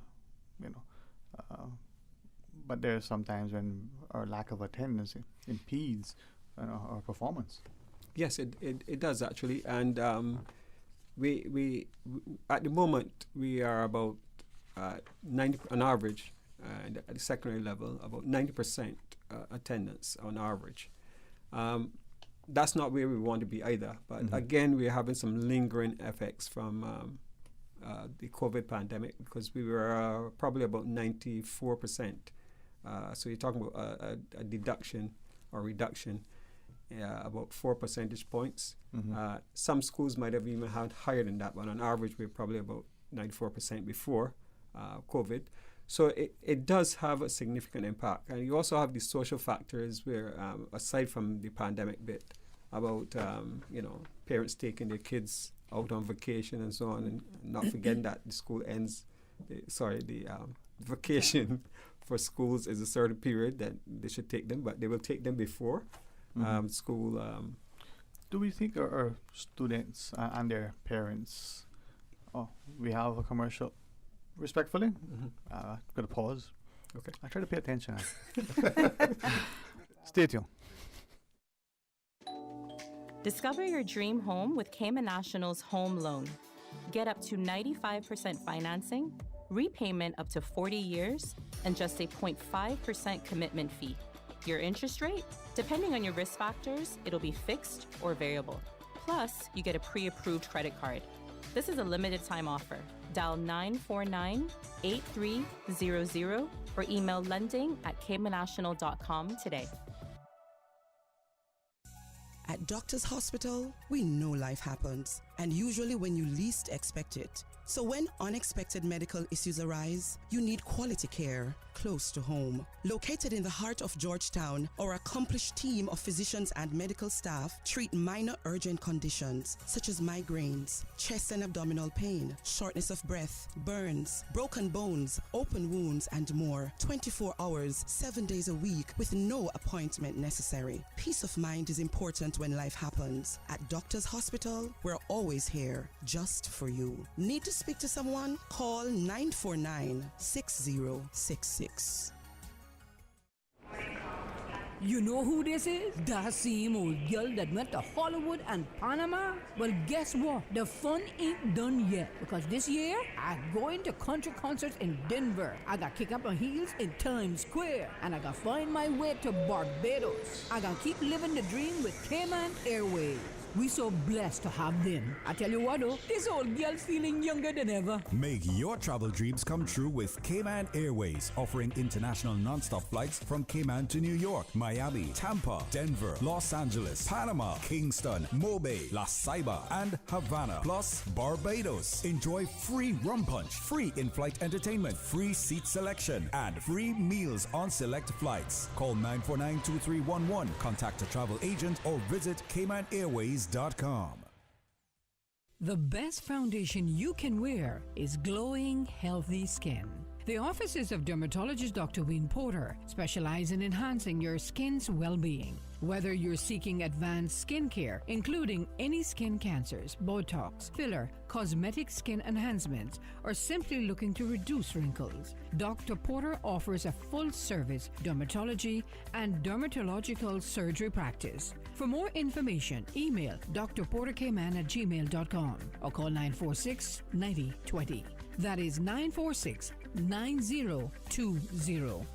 but there's sometimes when our lack of attendance impedes our performance. Yes, it does actually, and we at the moment we are about 90 on average, and at the secondary level about 90% attendance on average. That's not where we want to be either, but again we're having some lingering effects from the COVID pandemic, because we were probably about 94%. So you're talking about a deduction or reduction, about 4 percentage points. Some schools might have even had higher than that, but on average we're probably about 94% before COVID. So it does have a significant impact. And you also have the social factors where, aside from the pandemic bit, about parents taking their kids out on vacation and so on, and not forgetting that the school ends, the vacation for schools is a certain period that they should take them, but they will take them before school. Do we think our students and their parents, we have a commercial, respectfully, going to pause. Okay. I try to pay attention. Stay tuned. Discover your dream home with Cayman National's home loan. Get up to 95% financing, repayment up to 40 years, and just a 0.5% commitment fee. Your interest rate? Depending on your risk factors, it'll be fixed or variable. Plus, you get a pre-approved credit card. This is a limited time offer. Dial 949-8300 or email lending@caymannational.com today. At Doctors Hospital, we know life happens, and usually when you least expect it. So when unexpected medical issues arise, you need quality care close to home. Located in the heart of Georgetown, our accomplished team of physicians and medical staff treat minor urgent conditions such as migraines, chest and abdominal pain, shortness of breath, burns, broken bones, open wounds, and more. 24 hours, 7 days a week with no appointment necessary. Peace of mind is important when life happens. At Doctors Hospital, we're always here just for you. Need to speak to someone? Call 949-6066. You know who this is? That same old girl that went to Hollywood and Panama? Well, guess what? The fun ain't done yet, because this year, I'm going to country concerts in Denver. I got kick up my heels in Times Square, and I got find my way to Barbados. I got keep living the dream with Cayman Airways. We so blessed to have them. I tell you what though, this old girl's feeling younger than ever. Make your travel dreams come true with Cayman Airways, offering international non-stop flights from Cayman to New York, Miami, Tampa, Denver, Los Angeles, Panama, Kingston, Mobay, La Ceiba, and Havana, plus Barbados. Enjoy free rum punch, free in-flight entertainment, free seat selection, and free meals on select flights. Call 949-2311, contact a travel agent, or visit CaymanAirways.com. The best foundation you can wear is glowing, healthy skin. The offices of dermatologist Dr. Wayne Porter specialize in enhancing your skin's well-being. Whether you're seeking advanced skincare, including any skin cancers, Botox, filler, cosmetic skin enhancements, or simply looking to reduce wrinkles, Dr. Porter offers a full-service dermatology and dermatological surgery practice. For more information, email drporterkman@gmail.com or call 946-9020. That is 946-9020.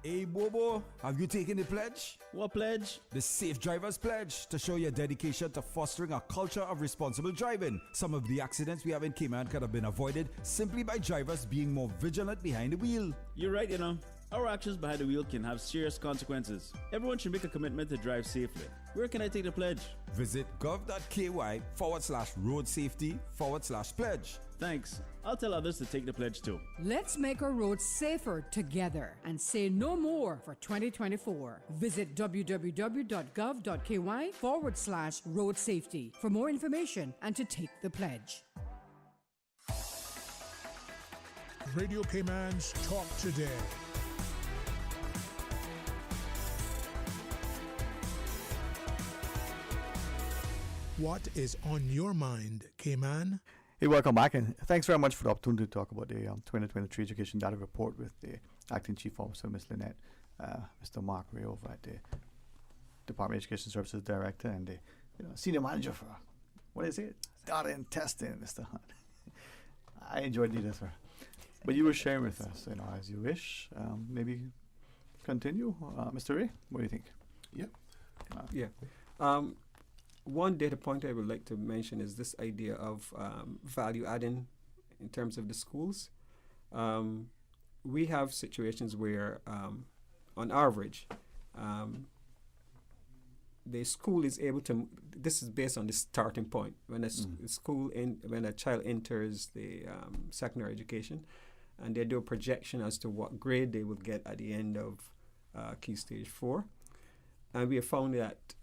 Hey Bobo, have you taken the pledge? What pledge? The Safe Drivers Pledge, to show your dedication to fostering a culture of responsible driving. Some of the accidents we have in Cayman could have been avoided simply by drivers being more vigilant behind the wheel. You're right, Our actions behind the wheel can have serious consequences. Everyone should make a commitment to drive safely. Where can I take the pledge? Visit gov.ky/road safety/pledge. Thanks. I'll tell others to take the pledge too. Let's make our roads safer together and say no more for 2024. Visit www.gov.ky/road safety for more information and to take the pledge. Radio Cayman's Talk Today. What is on your mind, Cayman? Hey, welcome back, and thanks very much for the opportunity to talk about the 2023 Education Data Report with the Acting Chief Officer, Ms. Lynette, Mr. Mark Ray over at the Department of Education Services Director, and the Senior Manager for, what is it? Data and Testing, Mr. Hunt. I enjoyed it, sir. But you were sharing with us, as you wish. Maybe continue. Mr. Ray, what do you think? One data point I would like to mention is this idea of value adding in terms of the schools. We have situations where, on average, the school is able to. This is based on the starting point when when a child enters the secondary education, and they do a projection as to what grade they will get at the end of Key Stage 4. And we have found that,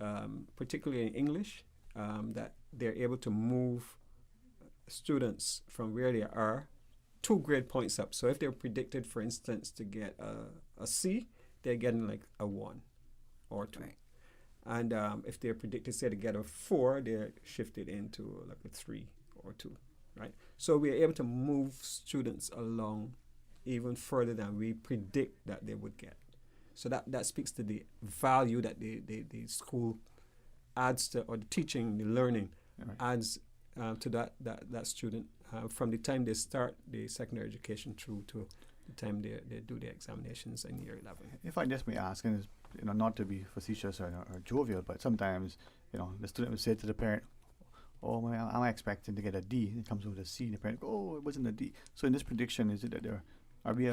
particularly in English, that they're able to move students from where they are 2 grade points up. So if they're predicted, for instance, to get a C, they're getting like a 1 or 2. Right. And if they're predicted, say, to get a 4, they're shifted into like a 3 or 2, right? So we're able to move students along even further than we predict that they would get. So that speaks to the value that the school adds to, or the teaching, the learning adds to that student from the time they start the secondary education through to the time they do the examinations in year 11. If I just may ask, and not to be facetious or jovial, but sometimes the student would say to the parent, "Oh, well, I'm expecting to get a D." It comes with a C. The parent, "Oh, it wasn't a D." So in this prediction, is it that are we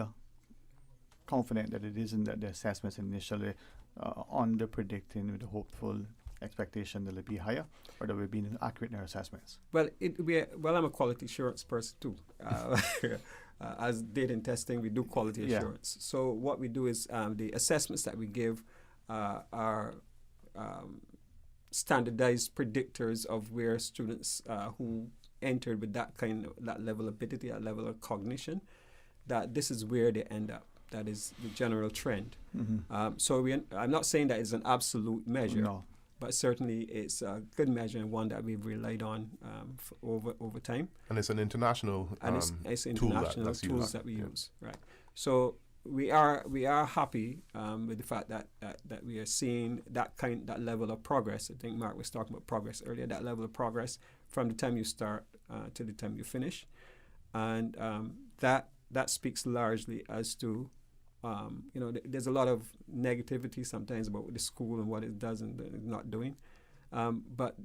confident that it isn't that the assessments initially under predicting with a hopeful expectation that it'll be higher, or that we're being accurate in our assessments? Well, I'm a quality assurance person too. As data and testing, we do quality assurance. So what we do is the assessments that we give are standardized predictors of where students who entered with that level of ability, that level of cognition, that this is where they end up. That is the general trend. Mm-hmm. So I'm not saying that it's an absolute measure, but certainly it's a good measure and one that we've relied on over time. And it's an international it's international tools that we use, right? So we are happy with the fact that we are seeing that level of progress. I think Mark was talking about progress earlier. That level of progress from the time you start to the time you finish, and that speaks largely as to, there's a lot of negativity sometimes about the school and what it does and not doing. But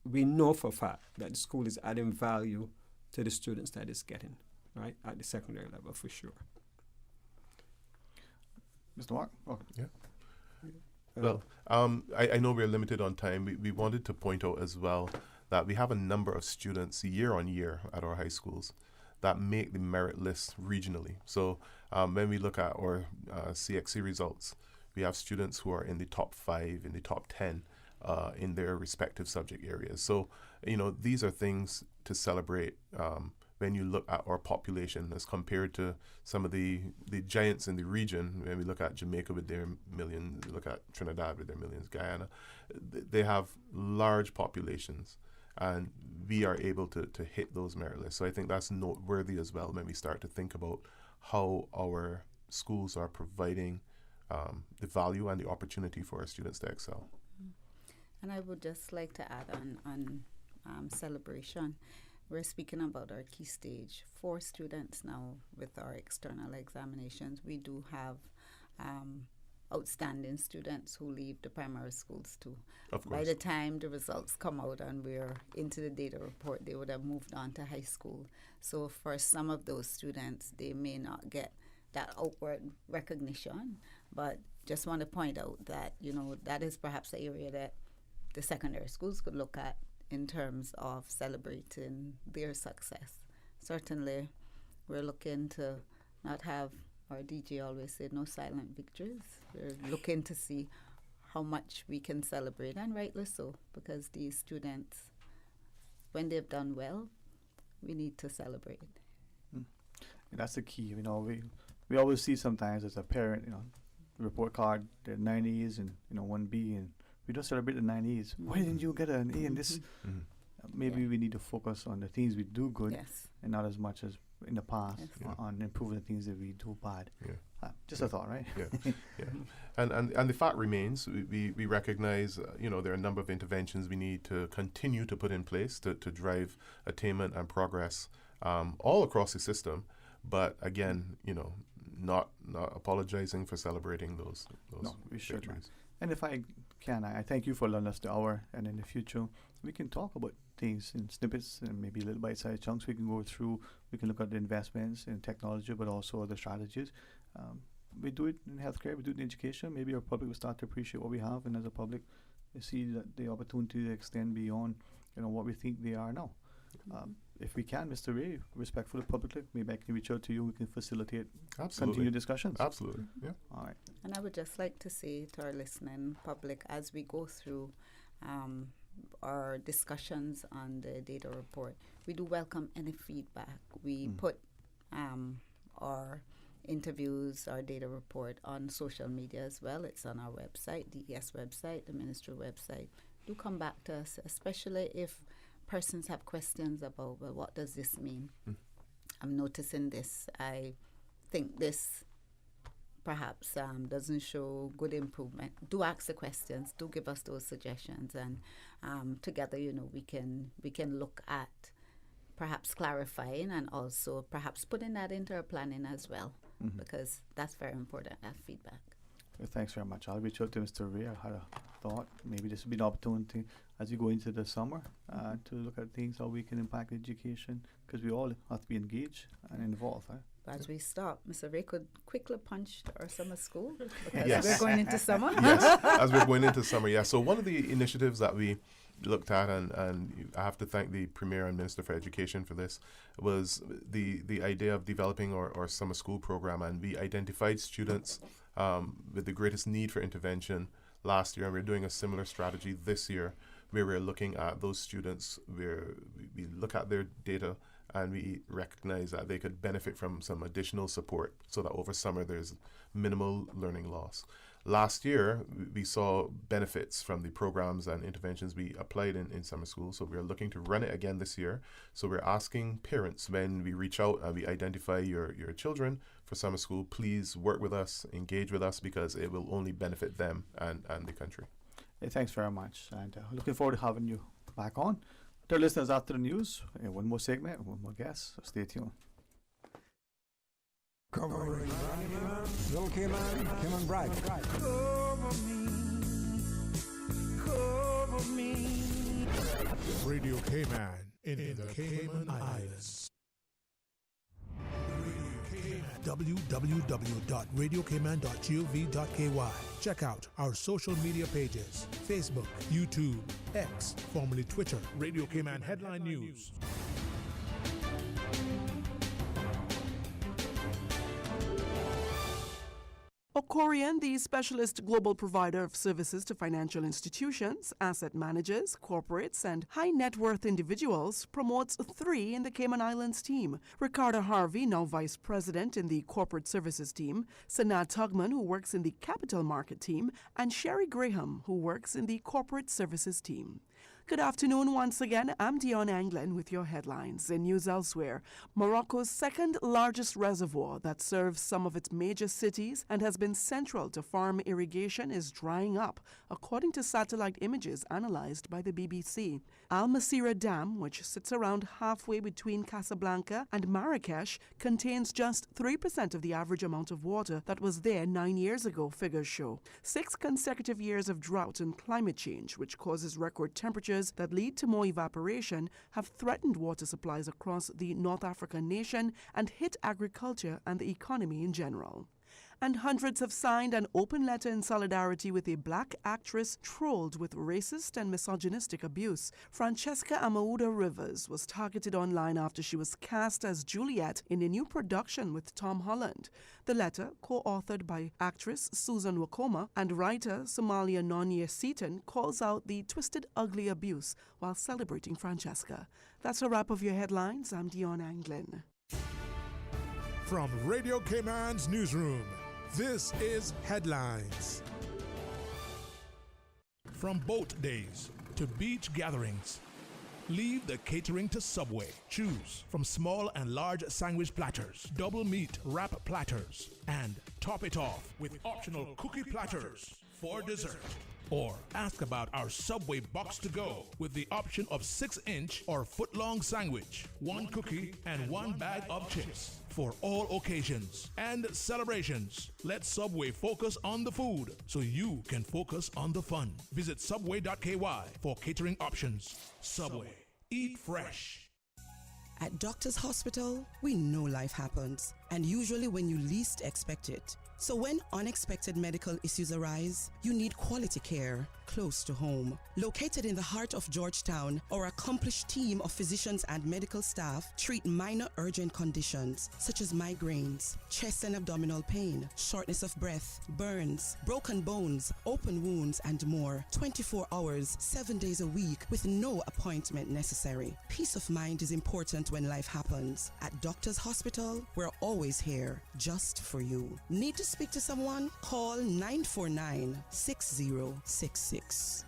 we know for a fact that the school is adding value to the students that it's getting, right, at the secondary level for sure. Mr. Mark? Oh. Yeah. Well, I know we're limited on time. We wanted to point out as well that we have a number of students year on year at our high schools that make the merit list regionally. So when we look at our CXC results, we have students who are in the top 5, in the top 10 in their respective subject areas. So, these are things to celebrate when you look at our population as compared to some of the giants in the region. When we look at Jamaica with their millions, look at Trinidad with their millions, Guyana, they have large populations, and we are able to hit those merit lists. So I think that's noteworthy as well when we start to think about how our schools are providing the value and the opportunity for our students to excel. And I would just like to add on celebration. We're speaking about our key stage 4 students now with our external examinations. We do have outstanding students who leave the primary schools too. Of course. By the time the results come out and we're into the data report, they would have moved on to high school. So for some of those students, they may not get that outward recognition, but just want to point out that, that is perhaps the area that the secondary schools could look at in terms of celebrating their success. Certainly, we're looking to not have, our DJ always said, no silent victories. We're looking to see how much we can celebrate, and rightly so, because these students, when they've done well, we need to celebrate. And that's the key. We always see sometimes as a parent, report card, they're 90s and 1B, and we don't celebrate the 90s. Why didn't you get an A in this? Maybe we need to focus on the things we do good, and not as much as in the past on improving the things that we do bad. Just a thought, right? And the fact remains, we recognize, there are a number of interventions we need to continue to put in place to drive attainment and progress all across the system. But again, not apologizing for celebrating those no, we should. victories. And if I can, I thank you for letting us the hour, and in the future we can talk about things in snippets and maybe little bite-sized chunks we can go through. We can look at the investments in technology, but also other strategies. We do it in healthcare, we do it in education. Maybe our public will start to appreciate what we have, and as a public, we see that the opportunity to extend beyond what we think they are now. If we can, Mr. Ray, respectfully, publicly, maybe I can reach out to you. We can facilitate continued discussions. Absolutely, yeah. All right. And I would just like to say to our listening public, as we go through our discussions on the data report, we do welcome any feedback. We put our interviews, our data report on social media as well. It's on our website, DES website, the ministry website. Do come back to us, especially if persons have questions about, well, what does this mean? I'm noticing this. I think this perhaps doesn't show good improvement. Do ask the questions. Do give us those suggestions, and together, we can look at perhaps clarifying and also perhaps putting that into our planning as well, because that's very important. That feedback. Well, thanks very much. I'll reach out to Mr. Ray. I had a thought. Maybe this would be an opportunity as we go into the summer to look at things, how we can impact education, because we all have to be engaged and involved. As we stop, Mr. Ray could quickly punch our summer school, because Yes. we're going into summer. Yes, as we're going into summer, yeah. So one of the initiatives that we looked at, and I have to thank the Premier and Minister for Education for this, was the idea of developing our summer school program, and we identified students with the greatest need for intervention last year, and we're doing a similar strategy this year, where we're looking at those students, where we look at their data and we recognize that they could benefit from some additional support so that over summer there's minimal learning loss. Last year, we saw benefits from the programs and interventions we applied in summer school, so we're looking to run it again this year. So we're asking parents, when we reach out and we identify your children for summer school, please work with us, engage with us, because it will only benefit them and the country. Hey, thanks very much, and looking forward to having you back on. To our listeners after the news, one more segment, one more guest, so stay tuned. Covering Little Cayman, Kim and Bragg. Cover me. Radio Cayman in the Cayman Islands. www.radiocayman.gov.ky. Check out our social media pages: Facebook, YouTube, X, formerly Twitter, Radio Cayman Headline News. Corian, the specialist global provider of services to financial institutions, asset managers, corporates, and high net worth individuals, promotes 3 in the Cayman Islands team. Ricardo Harvey, now vice president in the corporate services team, Sanaa Tugman, who works in the capital market team, and Sherry Graham, who works in the corporate services team. Good afternoon once again. I'm Dion Anglin with your headlines. In news elsewhere, Morocco's second largest reservoir that serves some of its major cities and has been central to farm irrigation is drying up, according to satellite images analyzed by the BBC. Al Masira Dam, which sits around halfway between Casablanca and Marrakesh, contains just 3% of the average amount of water that was there 9 years ago, figures show. 6 consecutive years of drought and climate change, which causes record temperatures that lead to more evaporation, have threatened water supplies across the North African nation and hit agriculture and the economy in general. And hundreds have signed an open letter in solidarity with a black actress trolled with racist and misogynistic abuse. Francesca Amauda Rivers was targeted online after she was cast as Juliet in a new production with Tom Holland. The letter, co-authored by actress Susan Wakoma and writer Somalia Nonya Seaton, calls out the twisted, ugly abuse while celebrating Francesca. That's a wrap of your headlines. I'm Dion Anglin. From Radio Cayman's newsroom, this is Headlines. From boat days to beach gatherings, leave the catering to Subway. Choose from small and large sandwich platters, double meat wrap platters, and top it off with optional cookie platters for dessert. Or ask about our Subway box to go with the option of 6-inch or foot-long sandwich, 1 cookie, and 1 bag of chips. For all occasions and celebrations, let Subway focus on the food so you can focus on the fun. Visit subway.ky for catering options. Subway. Eat fresh. At Doctors Hospital, we know life happens, and usually when you least expect it. So when unexpected medical issues arise, you need quality care close to home. Located in the heart of Georgetown, our accomplished team of physicians and medical staff treat minor urgent conditions such as migraines, chest and abdominal pain, shortness of breath, burns, broken bones, open wounds, and more. 24 hours, 7 days a week with no appointment necessary. Peace of mind is important when life happens. At Doctors Hospital, we're always here just for you. Need to speak to someone? Call 949-6066.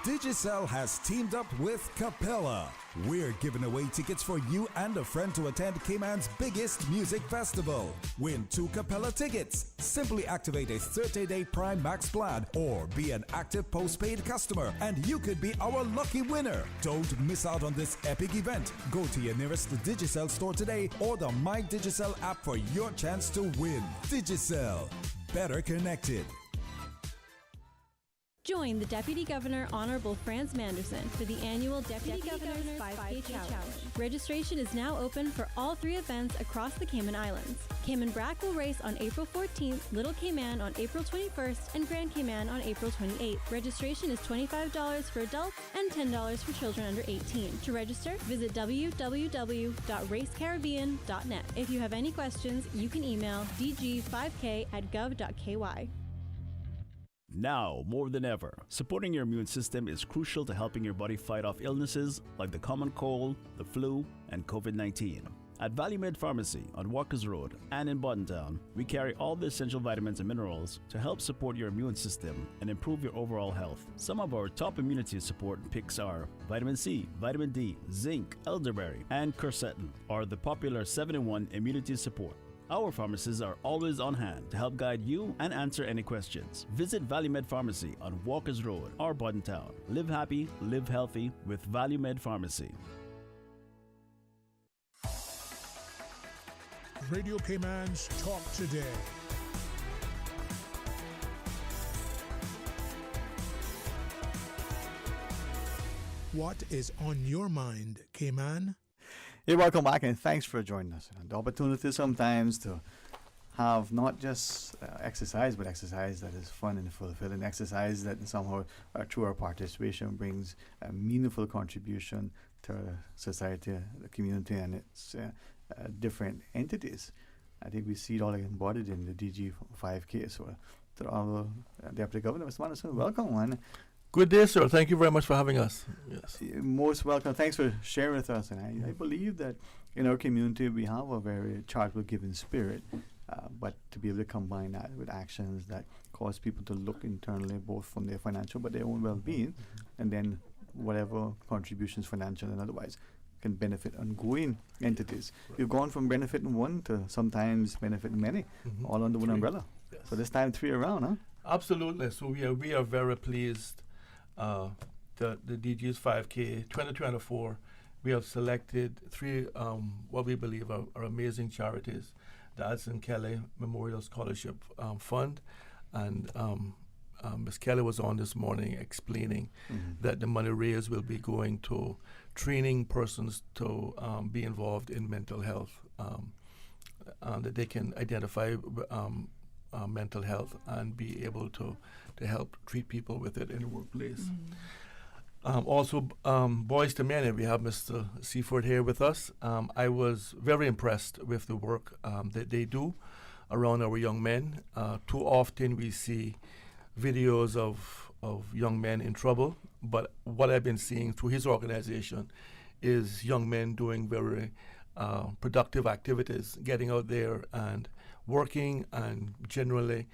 Digicel has teamed up with Capella. We're giving away tickets for you and a friend to attend Cayman's biggest music festival. Win 2 Capella tickets. Simply activate a 30-day Prime Max plan or be an active postpaid customer and you could be our lucky winner. Don't miss out on this epic event. Go to your nearest Digicel store today or the My Digicel app for your chance to win. Digicel. Better connected. Join the Deputy Governor Honorable Franz Manderson for the annual Deputy Governor's 5K Challenge. Registration is now open for all 3 events across the Cayman Islands. Cayman Brac will race on April 14th, Little Cayman on April 21st, and Grand Cayman on April 28th. Registration is $25 for adults and $10 for children under 18. To register, visit www.racecaribbean.net. If you have any questions, you can email dg5k@gov.ky. Now, more than ever, supporting your immune system is crucial to helping your body fight off illnesses like the common cold, the flu, and COVID-19. At ValueMed Pharmacy on Walkers Road and in Buttontown, we carry all the essential vitamins and minerals to help support your immune system and improve your overall health. Some of our top immunity support picks are vitamin C, vitamin D, zinc, elderberry, and quercetin, or the popular 7-in-1 immunity support. Our pharmacists are always on hand to help guide you and answer any questions. Visit ValueMed Pharmacy on Walkers Road or Buttontown. Live happy, live healthy with ValueMed Pharmacy. Radio Cayman's Talk Today. What is on your mind, Cayman? Hey, welcome back and thanks for joining us. The opportunity sometimes to have not just exercise, but exercise that is fun and fulfilling, exercise that somehow through our participation brings a meaningful contribution to society, the community, and its different entities. I think we see it all embodied in the DG 5K. So, to our Deputy Governor, Mr. Anderson, welcome, man. Good day, sir. Thank you very much for having us. Yes. You're most welcome. Thanks for sharing with us. And I believe that in our community we have a very charitable giving spirit, but to be able to combine that with actions that cause people to look internally, both from their financial but their own well-being, and then whatever contributions, financial and otherwise, can benefit ongoing entities. You've gone from benefiting one to sometimes benefiting many, all under one umbrella. Yes. So this time 3 around, huh? Absolutely. So we are very pleased. The DG's 5K 2024, we have selected 3 what we believe are amazing charities: the Addison Kelly Memorial Scholarship Fund, and Ms. Kelly was on this morning explaining that the money raised will be going to training persons to be involved in mental health, that they can identify mental health and be able to help treat people with it in the workplace. Also, Boys to Men, we have Mr. Seaford here with us. I was very impressed with the work that they do around our young men. Too often we see videos of young men in trouble, but what I've been seeing through his organization is young men doing very productive activities, getting out there and working and generally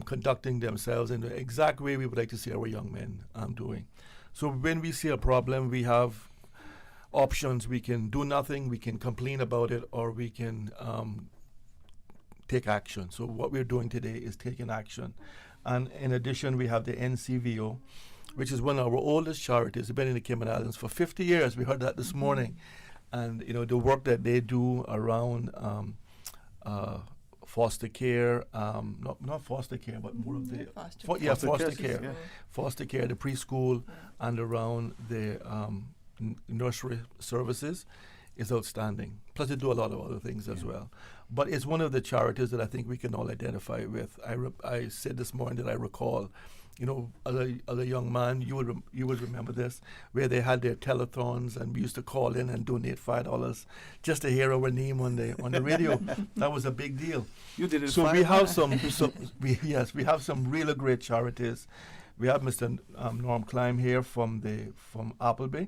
conducting themselves in the exact way we would like to see our young men doing. So when we see a problem, we have options. We can do nothing, we can complain about it, or we can take action. So what we're doing today is taking action. And in addition, we have the NCVO, which is one of our oldest charities. They've been in the Cayman Islands for 50 years. We heard that this morning. And the work that they do around foster care, not foster care, but more of the foster care, the preschool, and around the nursery services is outstanding. Plus, they do a lot of other things as well. But it's one of the charities that I think we can all identify with. I said this morning that I recall, as a young man, you would remember this, where they had their telethons, and we used to call in and donate $5 just to hear our name on the radio. That was a big deal. You did it. So we have we have some really great charities. We have Mr. Norm Klein here from Appleby,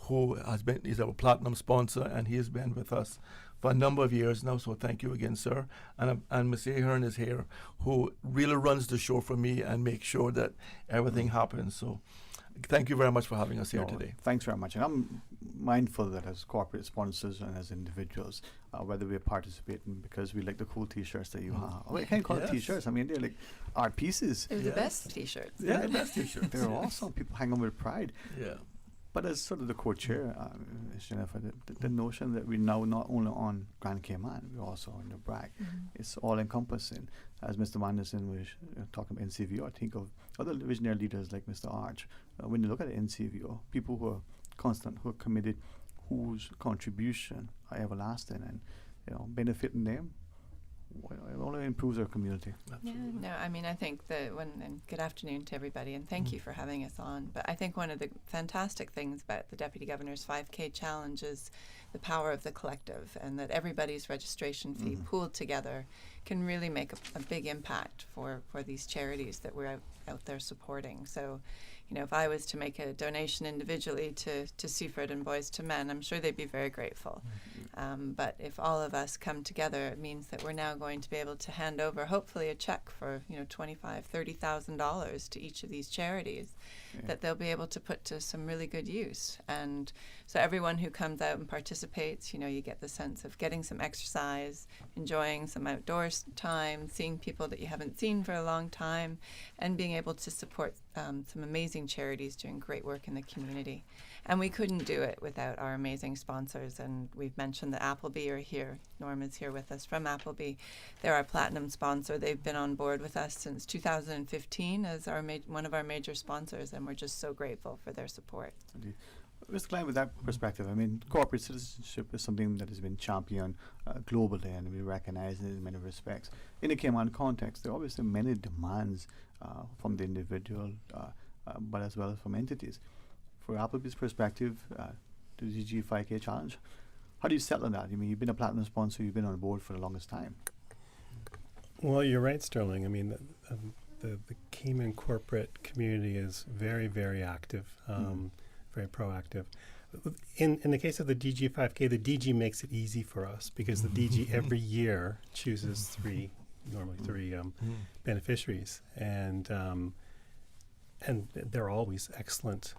who is our platinum sponsor, and he has been with us for a number of years now, so thank you again, sir. And Ms. Ahern is here, who really runs the show for me and makes sure that everything happens. So thank you very much for having us here today. Thanks very much. And I'm mindful that as corporate sponsors and as individuals, whether we're participating because we like the cool T-shirts that you have. I can't call it T-shirts. I mean, they're like art pieces. They're the best T-shirts. Yeah, the best T-shirts. They're awesome. People hang them with pride. Yeah. But as sort of the co-chair, Jennifer, the notion that we're now not only on Grand Cayman, we're also on the Bragg. It's all-encompassing. As Mr. Manderson was talking about NCVO, I think of other visionary leaders like Mr. Arch. When you look at NCVO, people who are constant, who are committed, whose contribution are everlasting, and benefiting them, it only improves our community. Yeah, no, I mean, I think and good afternoon to everybody, and thank you for having us on. But I think one of the fantastic things about the Deputy Governor's 5K Challenge is the power of the collective, and that everybody's registration fee pooled together can really make a big impact for these charities that we're out there supporting. So, if I was to make a donation individually to Seaford and Boys to Men, I'm sure they'd be very grateful. But if all of us come together, it means that we're now going to be able to hand over, hopefully, a check for $25,000, $30,000 to each of these charities that they'll be able to put to some really good use. And so everyone who comes out and participates, you get the sense of getting some exercise, enjoying some outdoors time, seeing people that you haven't seen for a long time, and being able to support some amazing charities doing great work in the community. And we couldn't do it without our amazing sponsors. And we've mentioned that Appleby are here. Norm is here with us from Appleby. They're our platinum sponsor. They've been on board with us since 2015 as one of our major sponsors, and we're just so grateful for their support. Indeed. Mr. Klein, with that perspective, I mean, corporate citizenship is something that has been championed globally, and we recognize it in many respects. In the Cayman context, there are obviously many demands from the individual, but as well as from entities. For Appleby's perspective, the DG 5K Challenge, How do you settle on that? I mean, you've been a platinum sponsor, you've been on board for the longest time. Well, you're right, Sterling. I mean, the Cayman corporate community is very, very active, very proactive. In the case of the DG 5K, the DG makes it easy for us because the DG every year chooses normally three beneficiaries, and they're always excellent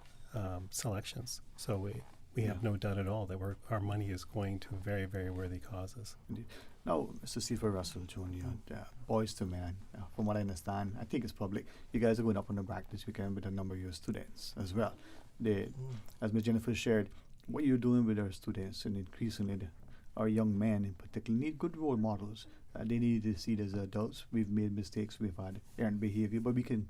selections. So we have no doubt at all that our money is going to very, very worthy causes. Indeed. Now, Mr. Stephen Russell Jr., Boys to Men, from what I understand, I think it's public, you guys are going up on the BRAC this weekend with a number of your students as well. As Ms. Jennifer shared, what you're doing with our students, and increasingly our young men in particular, need good role models. They need to see it as adults. We've made mistakes, we've had errant behavior, but we can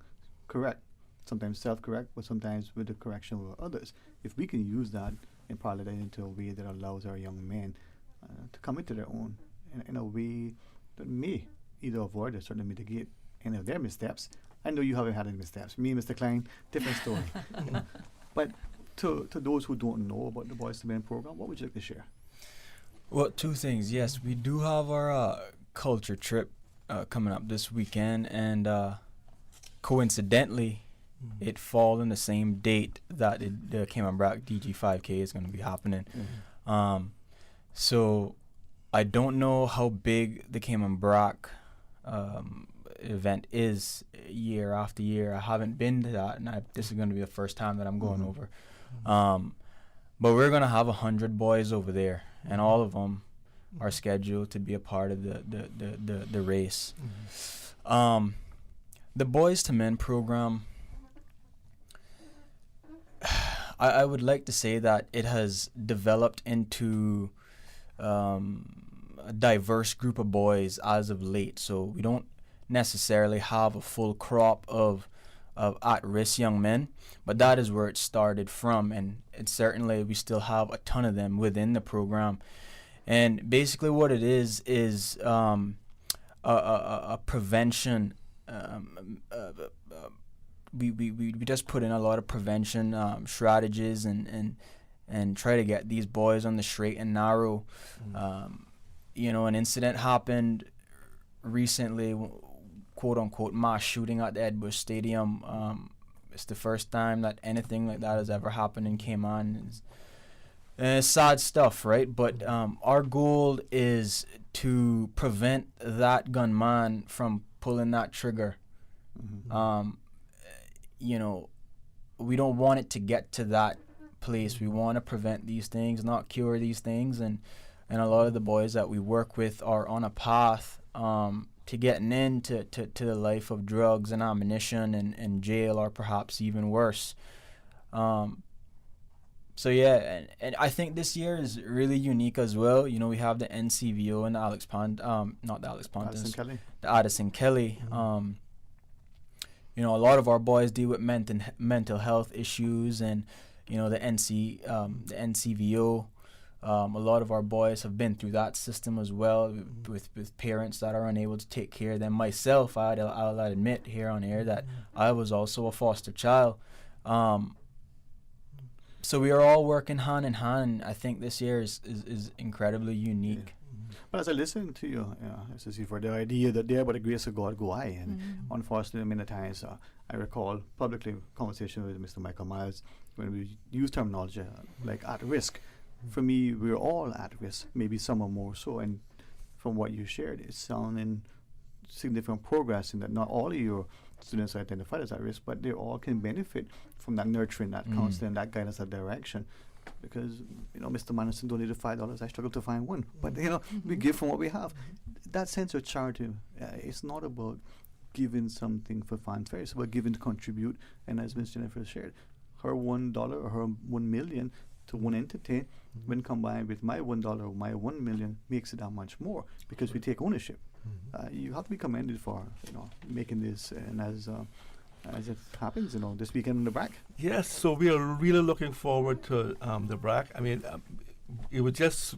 correct, sometimes self-correct, but sometimes with the correction of others. If we can use that and parlay that into a way that allows our young men to come into their own in a way that may either avoid or certainly mitigate any of their missteps. I know you haven't had any missteps. Me and Mr. Klein, different story. But to those who don't know about the Boys to Men program, what would you like to share? Well, two things. Yes, we do have our culture trip coming up this weekend, and coincidentally, it falls on the same date that the Cayman BRAC DG 5K is going to be happening. So I don't know how big the Cayman BRAC event is year after year. I haven't been to that, and this is going to be the first time that I'm going over. But we're going to have 100 boys over there, and all of them are scheduled to be a part of the race. The Boys to Men program, I would like to say that it has developed into a diverse group of boys as of late. So we don't necessarily have a full crop of at-risk young men, but that is where it started from, and certainly we still have a ton of them within the program. And basically what it is a prevention. We just put in a lot of prevention strategies and try to get these boys on the straight and narrow. An incident happened recently, quote unquote, mass shooting at the Edbush Stadium. It's the first time that anything like that has ever happened in Cayman. It's sad stuff, right? But our goal is to prevent that gunman from pulling that trigger. We don't want it to get to that place. We want to prevent these things, not cure these things. And a lot of the boys that we work with are on a path to getting into the life of drugs and ammunition and jail, or perhaps even worse. And I think this year is really unique as well. We have the NCVO and the Addison Kelly. A lot of our boys deal with mental health issues, and the NCVO. A lot of our boys have been through that system as well, with parents that are unable to take care of them. Myself, I'll admit here on air that I was also a foster child. So we are all working hand in hand. I think this year is incredibly unique. But as I listen to you, for the idea that there by the grace of God go I, and unfortunately many times I recall publicly conversation with Mr. Michael Miles when we use terminology like at risk. For me, we're all at risk. Maybe some are more so. And from what you shared, it's sounding significant progress in that not all of your students are identified as at risk, but they all can benefit from that nurturing, that counseling, that guidance, that direction. Because, Mr. Manderson donated $5. I struggle to find one. But, we give from what we have. That sense of charity, it's not about giving something for fanfare. It's about giving to contribute. And as Ms. Jennifer shared, her $1 or her $1 million to one entity, when combined with my $1 or my $1 million, makes it that much more, because we take ownership. You have to be commended for making this, and as it happens, this weekend in the BRAC. Yes, so we are really looking forward to the BRAC. I mean, it would just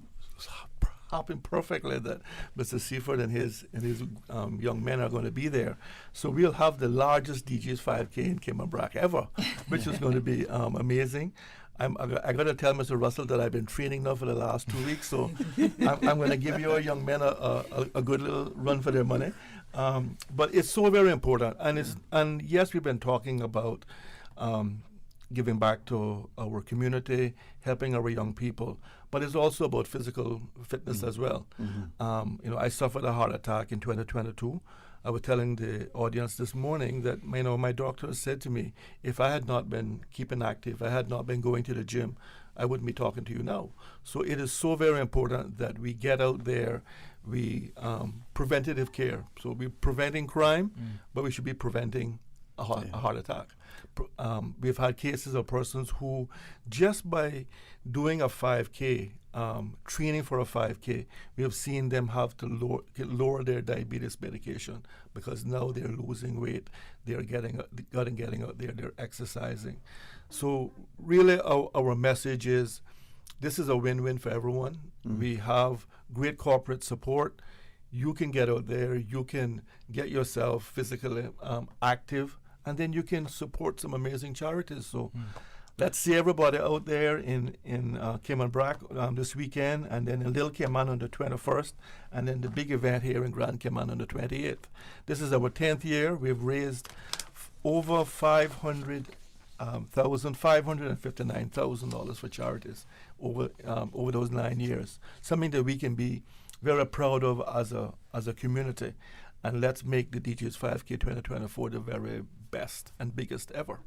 happen perfectly that Mr. Seaford and his young men are going to be there. So we'll have the largest DG's 5K in Cayman BRAC ever, which is going to be amazing. I got to tell Mr. Russell that I've been training now for the last 2 weeks, so I'm going to give your young men a good little run for their money. But it's so very important, and yes, we've been talking about giving back to our community, helping our young people, but it's also about physical fitness as well. I suffered a heart attack in 2022. I was telling the audience this morning that my doctor said to me, if I had not been keeping active, I had not been going to the gym, I wouldn't be talking to you now. So it is so very important that we get out there, we preventative care. So we're preventing crime, but we should be preventing a heart attack. We've had cases of persons who, just by doing a 5K, training for a 5K, we have seen them have to lower their diabetes medication because now they're losing weight, they're getting out there, they're exercising. So really our message is this is a win-win for everyone. We have great corporate support. You can get out there, you can get yourself physically active, and then you can support some amazing charities. So let's see everybody out there in Cayman Brac this weekend, and then in Little Cayman on the 21st, and then the big event here in Grand Cayman on the 28th. This is our 10th year. We've raised over $559,000 for charities over those 9 years. Something that we can be very proud of as a community. And let's make the DG's 5K 2024 the very best and biggest ever.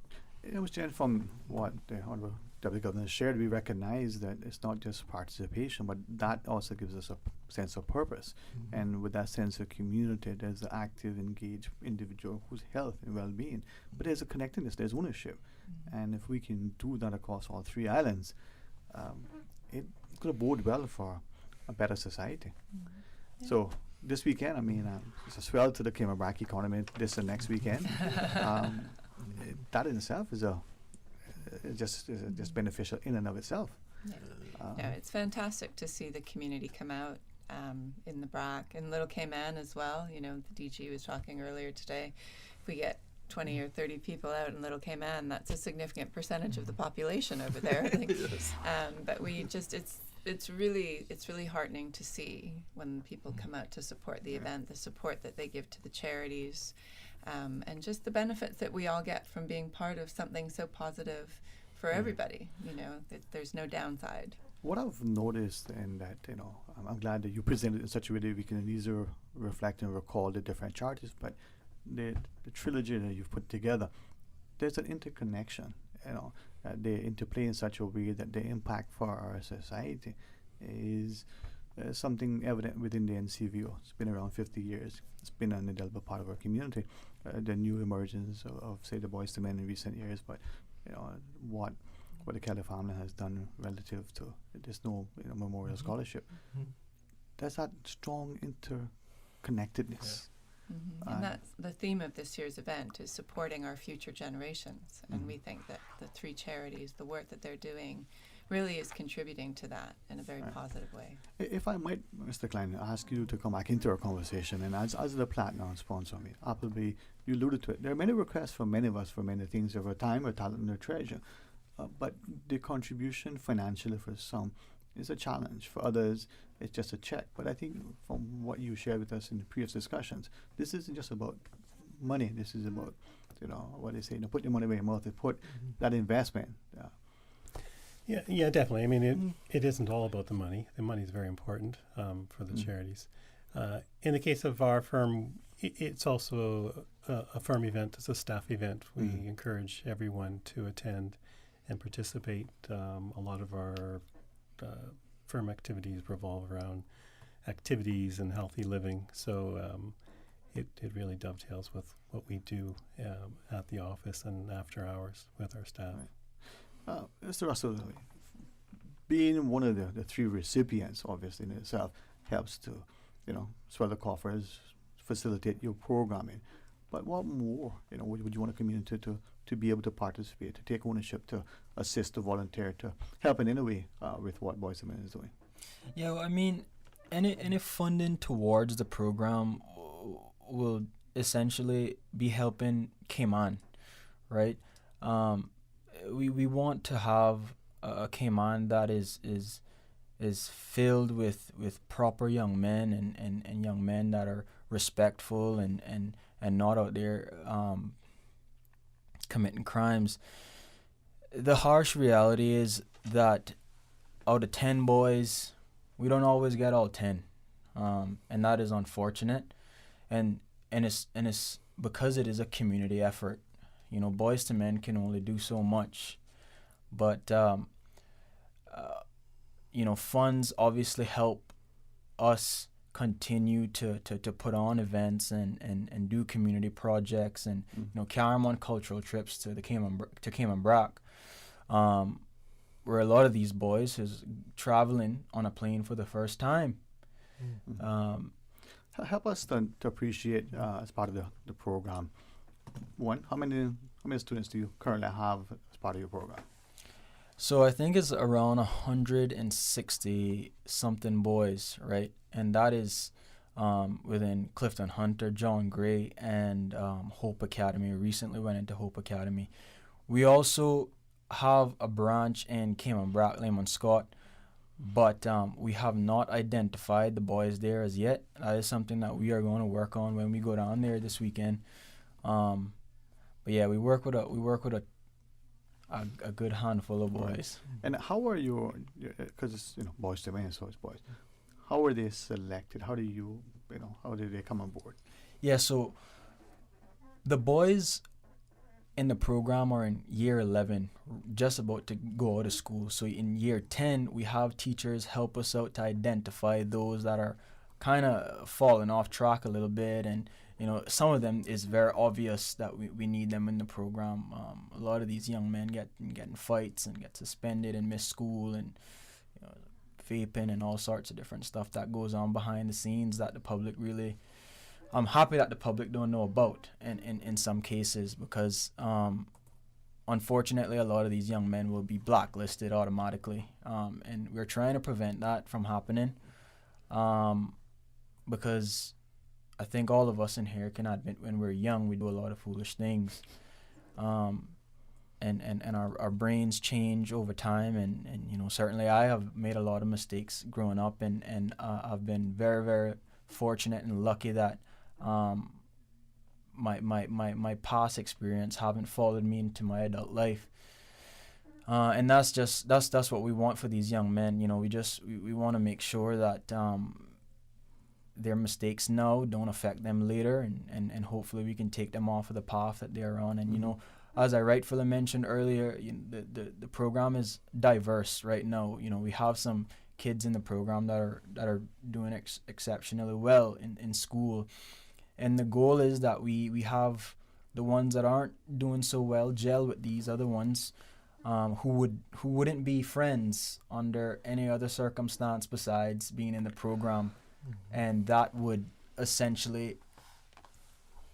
It was Jen, from what the Honourable Deputy Governor shared, we recognize that it's not just participation, but that also gives us a sense of purpose. And with that sense of community, there's an active, engaged individual whose health and well-being. But there's a connectedness, there's ownership. And if we can do that across all three islands, it's going to bode well for a better society. So this weekend, it's a swell to the Cayman Brac economy this and next weekend. That in itself is just beneficial in and of itself. It's fantastic to see the community come out in the Brac, in Little Cayman as well. The DG was talking earlier today. If we get 20 or 30 people out in Little Cayman, that's a significant percentage of the population over there. But we just it's really heartening to see when people come out to support the event, the support that they give to the charities, and just the benefits that we all get from being part of something so positive for everybody. There's no downside. What I've noticed, and that I'm glad that you presented it in such a way that we can easily reflect and recall the different charities, but the trilogy that you've put together, there's an interconnection. They interplay in such a way that the impact for our society is something evident within the NCVO. It's been around 50 years. It's been an indelible part of our community. The new emergence of say, the Boys to Men in recent years, but what the Kelly family has done relative to this memorial scholarship. There's that strong interconnectedness. And that's the theme of this year's event, is supporting our future generations. And we think that the three charities, the work that they're doing, really is contributing to that in a very positive way. If I might, Mr. Klein, ask you to come back into our conversation, and as the Platinum sponsor, Appleby, you alluded to it. There are many requests from many of us for many things over time, our talent and our treasure. But the contribution financially for some is a challenge. For others, it's just a check. But I think from what you shared with us in the previous discussions, this isn't just about money. This is about, what they say, put your money where your mouth is put, that investment. Yeah, definitely. It isn't all about the money. The money is very important for the charities. In the case of our firm, it's also a firm event. It's a staff event. We encourage everyone to attend and participate. A lot of our firm activities revolve around activities and healthy living. So it really dovetails with what we do at the office and after hours with our staff. Mr. Russell, being one of the three recipients, obviously in itself, helps to, swell the coffers, facilitate your programming. But what more, would you want a community to be able to participate, to take ownership, to assist, to volunteer, to help in any way with what Boys and Men is doing? Yeah, any funding towards the program will essentially be helping Cayman, right? We want to have a Cayman that is filled with proper young men and young men that are respectful and not out there committing crimes. The harsh reality is that out of 10 boys, we don't always get all 10, and that is unfortunate. And it's because it is a community effort. You know, Boys to Men can only do so much, but you know, funds obviously help us continue to put on events and do community projects and you know, carry them on cultural trips to Cayman Brac, where a lot of these boys is traveling on a plane for the first time. Help us to appreciate as part of the program. One, how many students do you currently have as part of your program? So I think it's around 160 something boys, right? And that is within Clifton Hunter, John Gray, and Hope Academy. Recently went into Hope Academy. We also have a branch in Cayman Brac, Lemon Scott, but we have not identified the boys there as yet. That is something that we are going to work on when we go down there this weekend. But yeah, we work with a good handful of boys. Right. And how are you? Because it's Boys to Men, so it's boys. How are they selected? How do how did they come on board? Yeah, so the boys in the program are in year 11, just about to go out of school. So in year 10, we have teachers help us out to identify those that are kind of falling off track a little bit. And, some of them is very obvious that we need them in the program. A lot of these young men get in fights and get suspended and miss school and vaping and all sorts of different stuff that goes on behind the scenes that the public really... I'm happy that the public don't know about in some cases because unfortunately a lot of these young men will be blacklisted automatically, and we're trying to prevent that from happening because I think all of us in here can admit when we're young we do a lot of foolish things, and our brains change over time, and certainly I have made a lot of mistakes growing up, and I've been very, very fortunate and lucky that my past experience haven't followed me into my adult life, and that's what we want for these young men. We want to make sure that their mistakes now don't affect them later, and hopefully we can take them off of the path that they're on. And as I rightfully mentioned earlier, the program is diverse right now. We have some kids in the program that are doing exceptionally well in school. And the goal is that we have the ones that aren't doing so well gel with these other ones who wouldn't be friends under any other circumstance besides being in the program. And that would essentially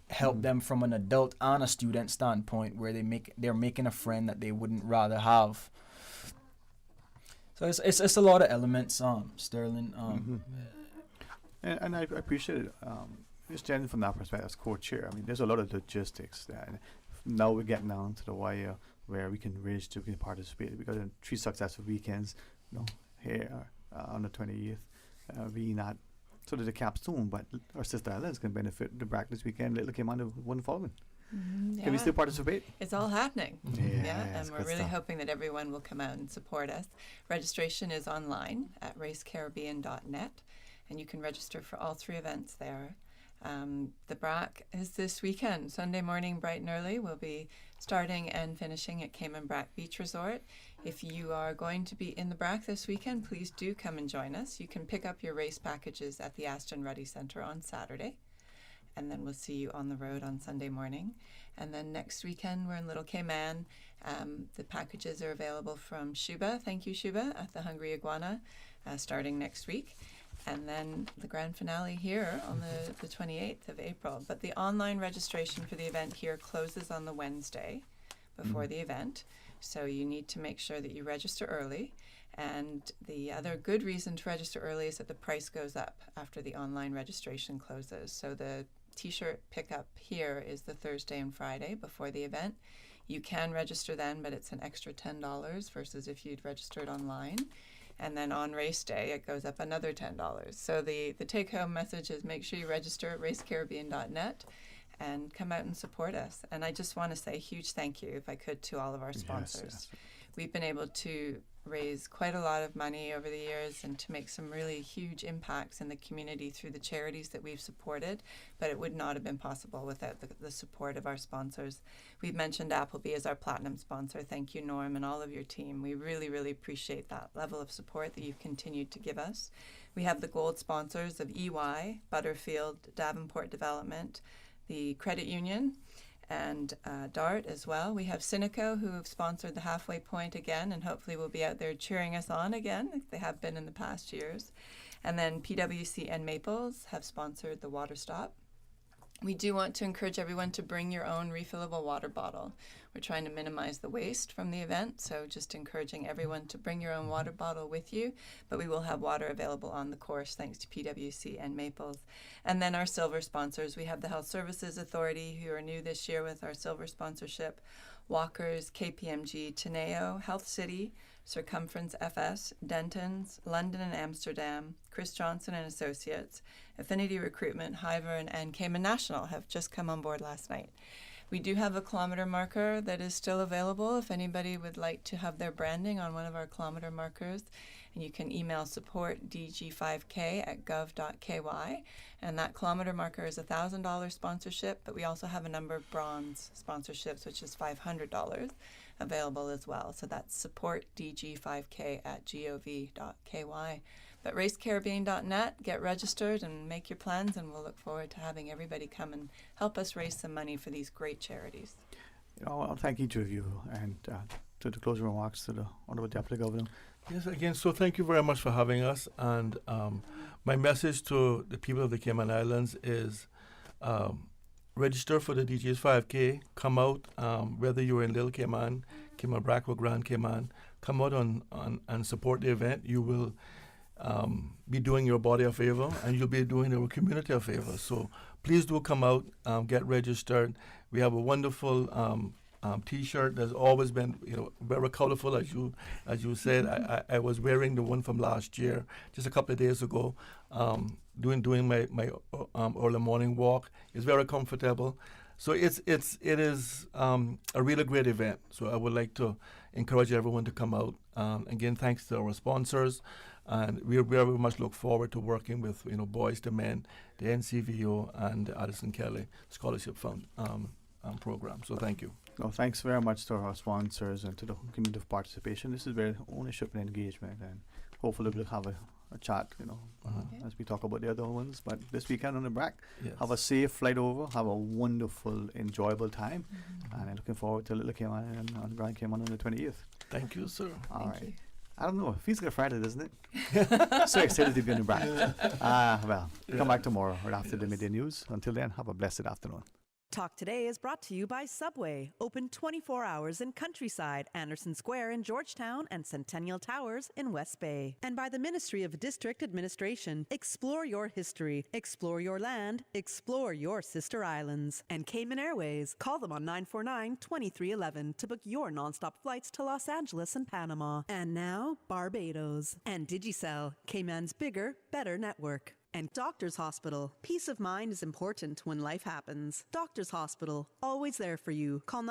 help them from an adult and a student standpoint, where they're making a friend that they wouldn't rather have. So it's a lot of elements, Sterling. And I appreciate it. Just standing from that perspective as co-chair, there's a lot of logistics there. Now we're getting down to the wire where we can reach to participate. We got 3 successful weekends, here on the 28th, being at sort of the capstone. But our sister islands can benefit the Brac this weekend. Little came on the one following. Yeah. Can we still participate? It's all happening. Yeah, and we're really hoping that everyone will come out and support us. Registration is online at racecaribbean.net, and you can register for all 3 events there. The Brac is this weekend, Sunday morning, bright and early. We'll be starting and finishing at Cayman Brac Beach Resort. If you are going to be in the Brac this weekend, please do come and join us. You can pick up your race packages at the Aston Ruddy Centre on Saturday, and then we'll see you on the road on Sunday morning. And then next weekend, we're in Little Cayman. The packages are available from Shuba. Thank you, Shuba, at the Hungry Iguana, starting next week. And then the grand finale here on the 28th of April. But the online registration for the event here closes on the Wednesday before the event. So you need to make sure that you register early. And the other good reason to register early is that the price goes up after the online registration closes. So the T-shirt pickup here is the Thursday and Friday before the event. You can register then, but it's an extra $10 versus if you'd registered online. And then on race day, it goes up another $10. So the take-home message is make sure you register at racecaribbean.net and come out and support us. And I just want to say a huge thank you, if I could, to all of our sponsors. Yes. We've been able to raise quite a lot of money over the years and to make some really huge impacts in the community through the charities that we've supported, but it would not have been possible without the support of our sponsors. We've mentioned Appleby as our platinum sponsor. Thank you, Norm, and all of your team. We really, really appreciate that level of support that you've continued to give us. We have the gold sponsors of EY, Butterfield, Davenport Development, the Credit Union, and DART as well. We have Cineco, who have sponsored the Halfway Point again, and hopefully will be out there cheering us on again, like they have been in the past years. And then PwC and Maples have sponsored the Water Stop. We do want to encourage everyone to bring your own refillable water bottle. We're trying to minimize the waste from the event, so just encouraging everyone to bring your own water bottle with you, but we will have water available on the course thanks to PwC and Maples. And then our silver sponsors, we have the Health Services Authority, who are new this year with our silver sponsorship, Walkers, KPMG, Teneo, Health City, Circumference FS, Denton's, London and Amsterdam, Chris Johnson and Associates, Affinity Recruitment, Hyvern, and Cayman National have just come on board last night. We do have a kilometer marker that is still available if anybody would like to have their branding on one of our kilometer markers. And you can email support dg5k@gov.ky. And that kilometer marker is a $1,000 sponsorship, but we also have a number of bronze sponsorships, which is $500 available as well. So that's support dg5k@gov.ky. But racecaribbean.net, get registered and make your plans, and we'll look forward to having everybody come and help us raise some money for these great charities. I'll thank each of you, and to the closing remarks to the Honourable Deputy Governor. Yes, again, so thank you very much for having us. And my message to the people of the Cayman Islands is register for the DJ's 5K. Come out, whether you're in Little Cayman, Cayman Brac, or Grand Cayman, come out and support the event. You will be doing your body a favor, and you'll be doing our community a favor. So please do come out, get registered. We have a wonderful T-shirt that's always been, very colorful, as you said. I was wearing the one from last year, just a couple of days ago, doing my early morning walk. It's very comfortable. So it is a really great event. So I would like to encourage everyone to come out. Again, thanks to our sponsors. And we very much look forward to working with Boys to Men, the NCVO, and the Addison Kelly Scholarship Fund program. So thank you. No, thanks very much to our sponsors and to the community of participation. This is very ownership and engagement, and hopefully we'll have a chat, as we talk about the other ones. But this weekend on the Brac, have a safe flight over, have a wonderful, enjoyable time, and I'm looking forward to Little Cayman and Grand Cayman on the 20th. Thank you, sir. All right. I don't know. It feels like Friday, doesn't it? So excited to be on the Brac. Come back tomorrow right after the midday news. Until then, have a blessed afternoon. Talk Today is brought to you by Subway, open 24 hours in Countryside, Anderson Square in Georgetown, and Centennial Towers in West Bay. And by the Ministry of District Administration. Explore your history, explore your land, explore your sister islands. And Cayman Airways. Call them on 949-2311 to book your nonstop flights to Los Angeles and Panama. And now, Barbados. And Digicel, Cayman's bigger, better network. And Doctors Hospital. Peace of mind is important when life happens. Doctors Hospital, always there for you. Call